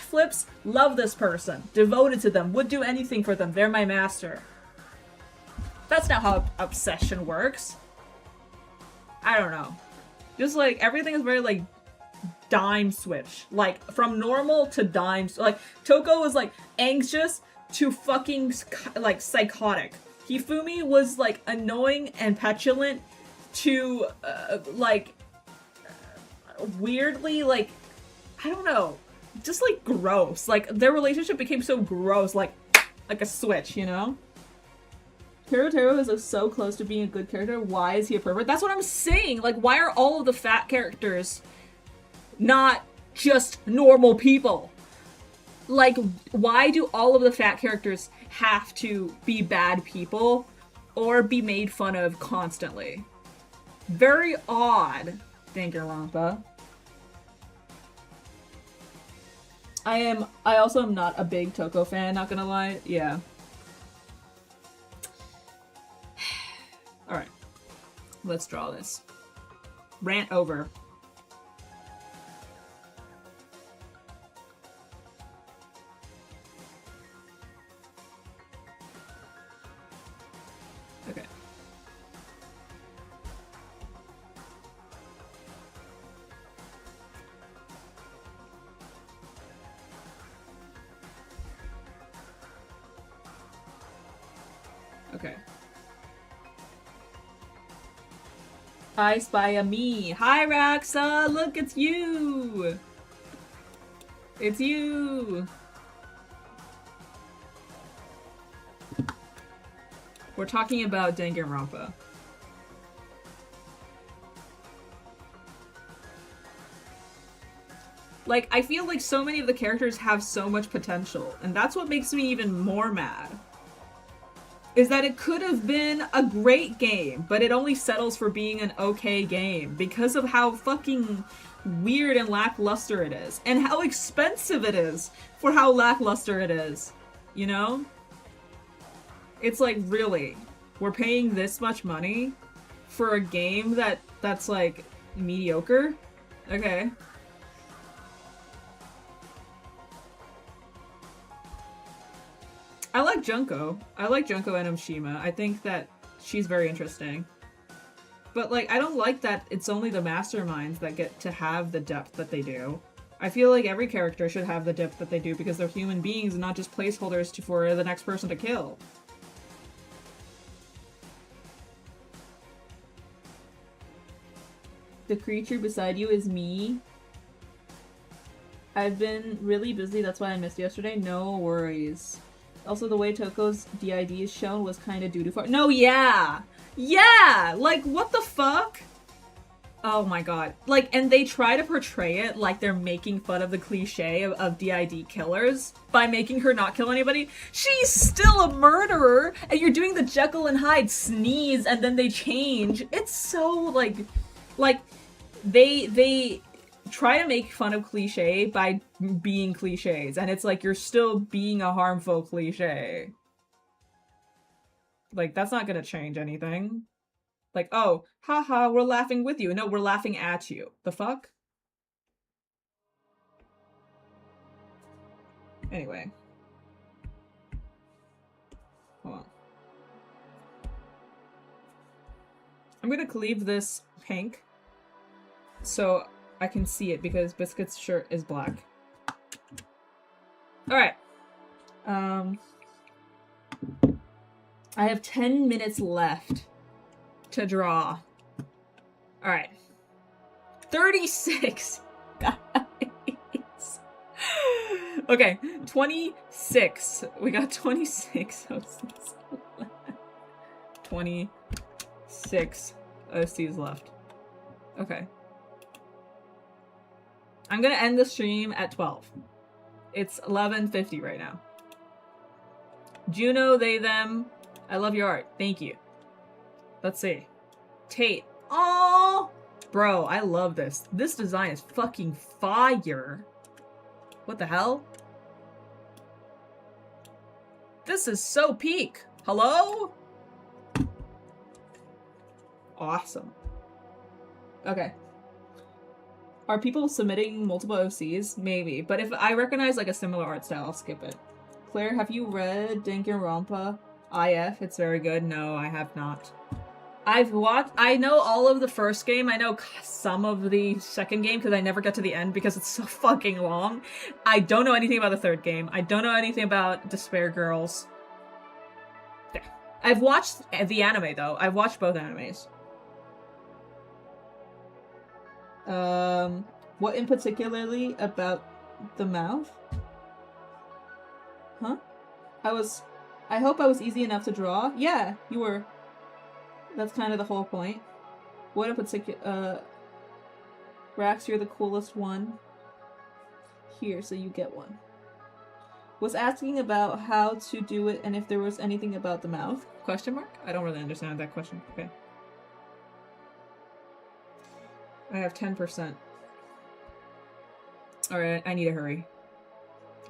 flips, love this person, devoted to them, would do anything for them, they're my master. That's not how obsession works. I don't know. Just like, everything is very like dime switch. Like, from normal to dime. Like, Toko was like anxious to fucking like psychotic. Hifumi was like annoying and petulant to weirdly like, I don't know, just like gross. Like, their relationship became so gross, like a switch, you know? Terotero is so close to being a good character. Why is he a pervert? That's what I'm saying. Like, why are all of the fat characters not just normal people? Like, why do all of the fat characters have to be bad people or be made fun of constantly? Very odd, Danganronpa. I also am not a big Toko fan, not gonna lie. Yeah. Alright. Let's draw this. Rant over. Okay. Okay. I spy a me. Hi, Raxa! Look, it's you! It's you! We're talking about Danganronpa. Like, I feel like so many of the characters have so much potential, and that's what makes me even more mad. Is that it could have been a great game, but it only settles for being an okay game because of how fucking weird and lackluster it is, and how expensive it is for how lackluster it is, you know? It's like, really? We're paying this much money for a game that's like mediocre? Okay. I like Junko. I like Junko and Mishima. I think that she's very interesting. But, like, I don't like that it's only the masterminds that get to have the depth that they do. I feel like every character should have the depth that they do because they're human beings and not just placeholders for the next person to kill. The creature beside you is me. I've been really busy, that's why I missed yesterday. No worries. Also, the way Toko's DID is shown was kind of doo-doo for- No, yeah! Yeah! Like, what the fuck? Oh my god. Like, and they try to portray it like they're making fun of the cliche of DID killers by making her not kill anybody. She's still a murderer! And you're doing the Jekyll and Hyde sneeze and then they change. It's so, like, they try to make fun of cliche by being cliches, and it's like you're still being a harmful cliche. Like, that's not gonna change anything. Like, oh, haha, we're laughing with you. No, we're laughing at you. The fuck? Anyway. Hold on. I'm gonna cleave this pink so I can see it because Biscuit's shirt is black. Alright. I have 10 minutes left to draw. Alright. 36! Guys. Okay, 26. We got 26 OCs left. 26 OCs left. Okay. I'm gonna end the stream at 12. It's 11:50 right now. Juno, they, them. I love your art. Thank you. Let's see. Tate. Oh, bro, I love this. This design is fucking fire. What the hell? This is so peak. Hello? Awesome. Okay. Are people submitting multiple OCs? Maybe. But if I recognize like a similar art style, I'll skip it. Claire, have you read Danganronpa IF? It's very good. No, I have not. I've watched- I know all of the first game. I know some of the second game because I never get to the end because it's so fucking long. I don't know anything about the third game. I don't know anything about Despair Girls. Yeah. I've watched the anime though. I've watched both animes. What in particularly about the mouth? Huh? I hope I was easy enough to draw. Yeah, you were. That's kind of the whole point. What in particular, Rax, you're the coolest one. Here, so you get one. Was asking about how to do it and if there was anything about the mouth. Question mark? I don't really understand that question. Okay. I have 10%. Alright, I need to hurry.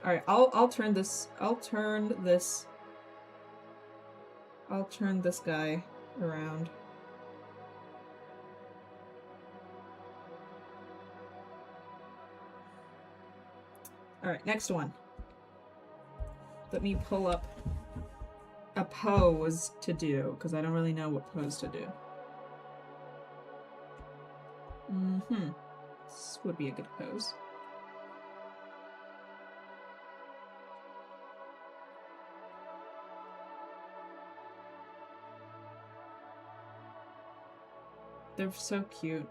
Alright, I'll turn this guy around. Alright, next one. Let me pull up a pose to do, because I don't really know what pose to do. This would be a good pose. They're so cute.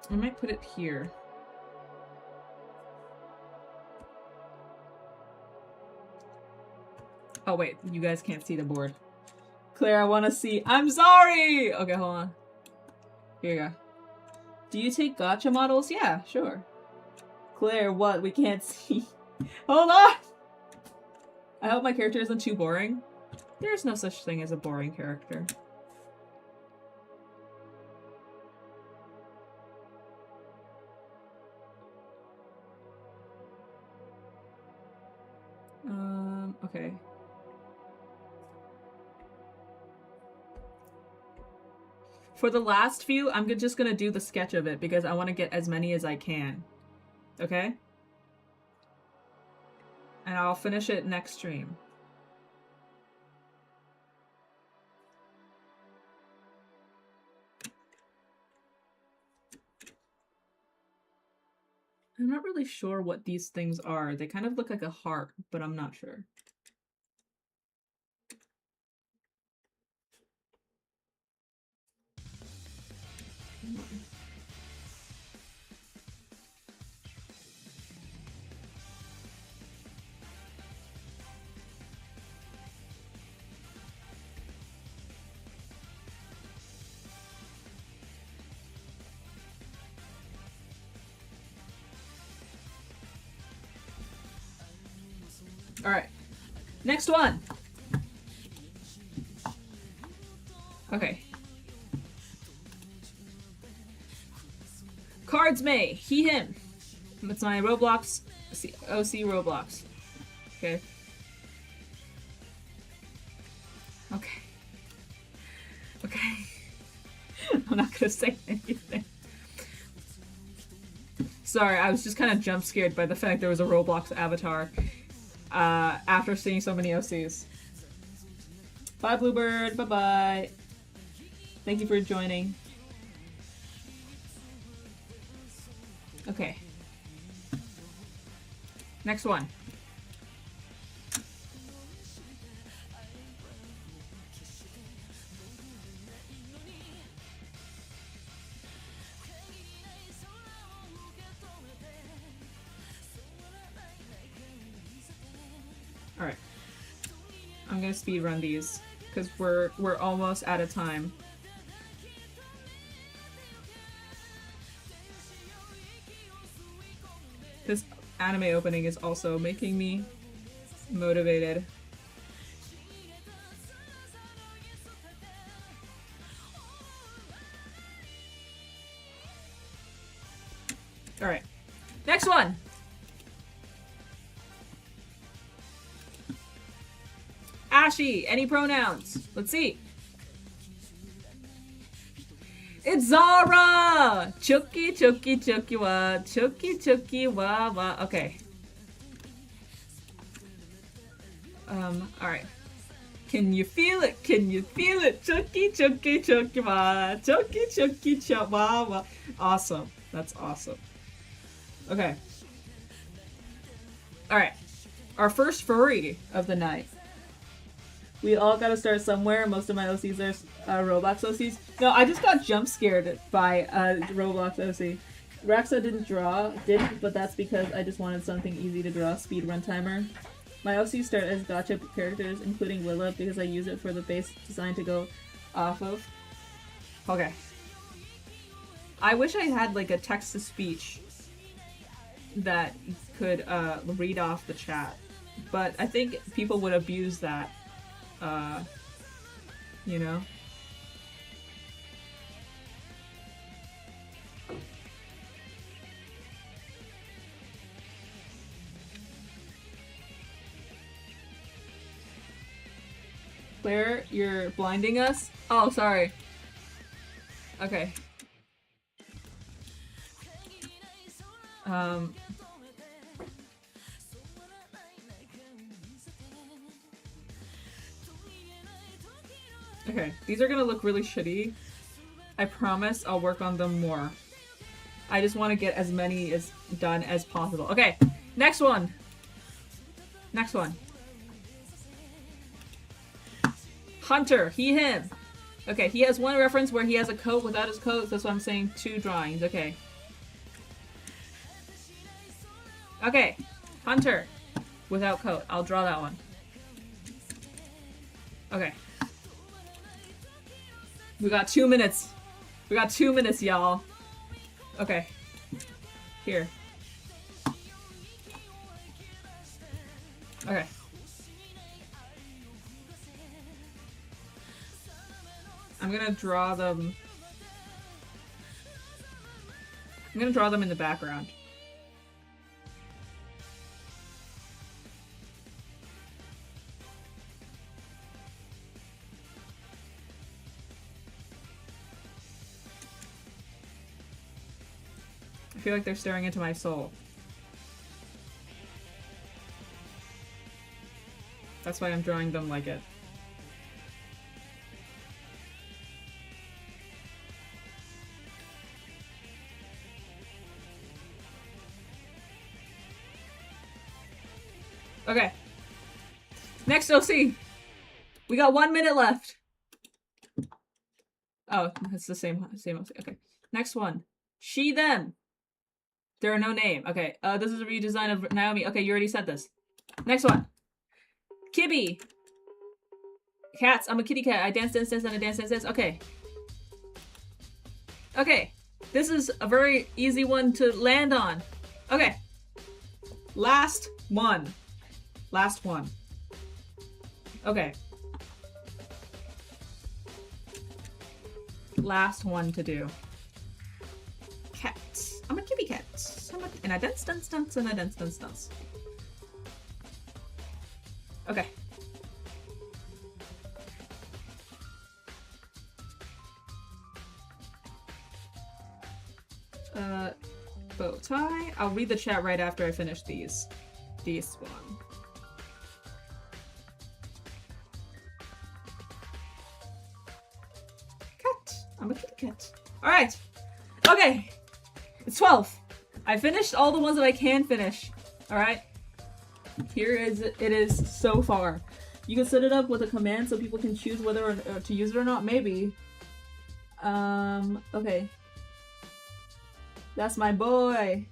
I might put it here. Oh wait, you guys can't see the board. Claire, I want to see. I'm sorry! Okay, hold on. Here you go. Do you take gacha models? Yeah, sure. Claire, what? We can't see. Hold on! I hope my character isn't too boring. There's no such thing as a boring character. Okay. For the last few, I'm just gonna do the sketch of it because I want to get as many as I can. Okay? And I'll finish it next stream. I'm not really sure what these things are. They kind of look like a heart, but I'm not sure. Alright. Next one! Okay. Cards May. He, him. That's my Roblox. OC Roblox. Okay. Okay. Okay. I'm not gonna say anything. Sorry, I was just kind of jump scared by the fact there was a Roblox avatar. After seeing so many OCs. Bye, Bluebird. Bye-bye. Thank you for joining. Okay. Next one. Alright. I'm gonna speed run these because we're almost out of time. This anime opening is also making me motivated. Alright. Next one! Ashy, any pronouns? Let's see. It's Zara! Chucky, chucky, chucky, wa. Chucky, chucky, wa, wa. Okay. Alright. Can you feel it? Can you feel it? Chucky, chucky, chucky, wa. Chucky, chucky, chucky, wa, wa. Awesome. That's awesome. Okay. Alright. Our first furry of the night. We all gotta start somewhere. Most of my OCs are Roblox OCs. No, I just got jump scared by Roblox OC. Raxa didn't, but that's because I just wanted something easy to draw. Speedrun timer. My OCs start as gacha characters, including Willa, because I use it for the base design to go off of. Okay. I wish I had like a text-to-speech that could read off the chat. but I think people would abuse that. You know? Claire, you're blinding us? Oh, sorry. Okay. Okay, these are gonna look really shitty. I promise I'll work on them more. I just want to get as many as done as possible. Okay, next one. Next one. Hunter, he, him. Okay, he has one reference where he has a coat without his coat. That's why I'm saying 2 drawings. Okay. Okay, Hunter without coat. I'll draw that one. Okay. We got 2 minutes. We got 2 minutes, y'all. Okay. Here. Okay. I'm gonna draw them. I'm gonna draw them in the background. I feel like they're staring into my soul. That's why I'm drawing them like it. Okay. Next OC. We got 1 minute left. Oh, it's the same OC. Okay. Next one. She, them. There are no name. Okay. This is a redesign of Naomi. Okay, you already said this. Next one. Kibby. Cats. I'm a kitty cat. I dance, and I dance. Okay. Okay. This is a very easy one to land on. Okay. Last one. Last one. Okay. Last one to do. Cat. I'm a kitty cat. And I dance, and I dance. Okay. Bow tie. I'll read the chat right after I finish these. This one. Cat. I'm a kitty cat. Alright. Okay. It's 12. I finished all the ones that I can finish. Alright. Here it is so far. You can set it up with a command so people can choose whether or to use it or not. Maybe. Okay. That's my boy.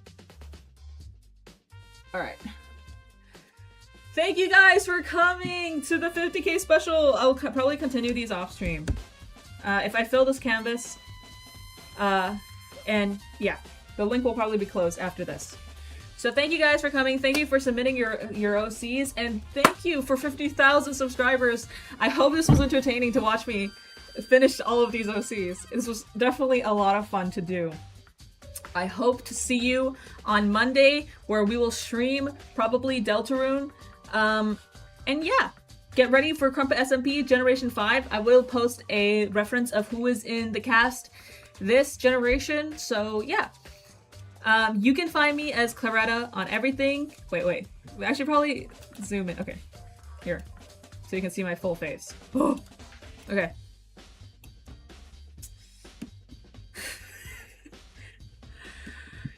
Alright. Thank you guys for coming to the 50k special. I'll probably continue these off stream. If I fill this canvas. And yeah, the link will probably be closed after this. So thank you guys for coming. Thank you for submitting your OCs. And thank you for 50,000 subscribers. I hope this was entertaining to watch me finish all of these OCs. This was definitely a lot of fun to do. I hope to see you on Monday where we will stream probably Deltarune. And yeah, get ready for Crumpet SMP Generation 5. I will post a reference of who is in the cast this generation. So yeah. You can find me as Claretta on everything. Wait. I should probably zoom in. Okay. Here. So you can see my full face. Oh. Okay.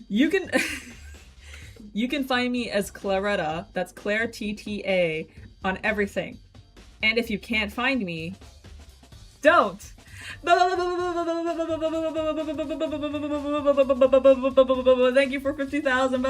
You can find me as Claretta, that's Claire TTA, on everything. And if you can't find me, don't! Thank you for 50,000.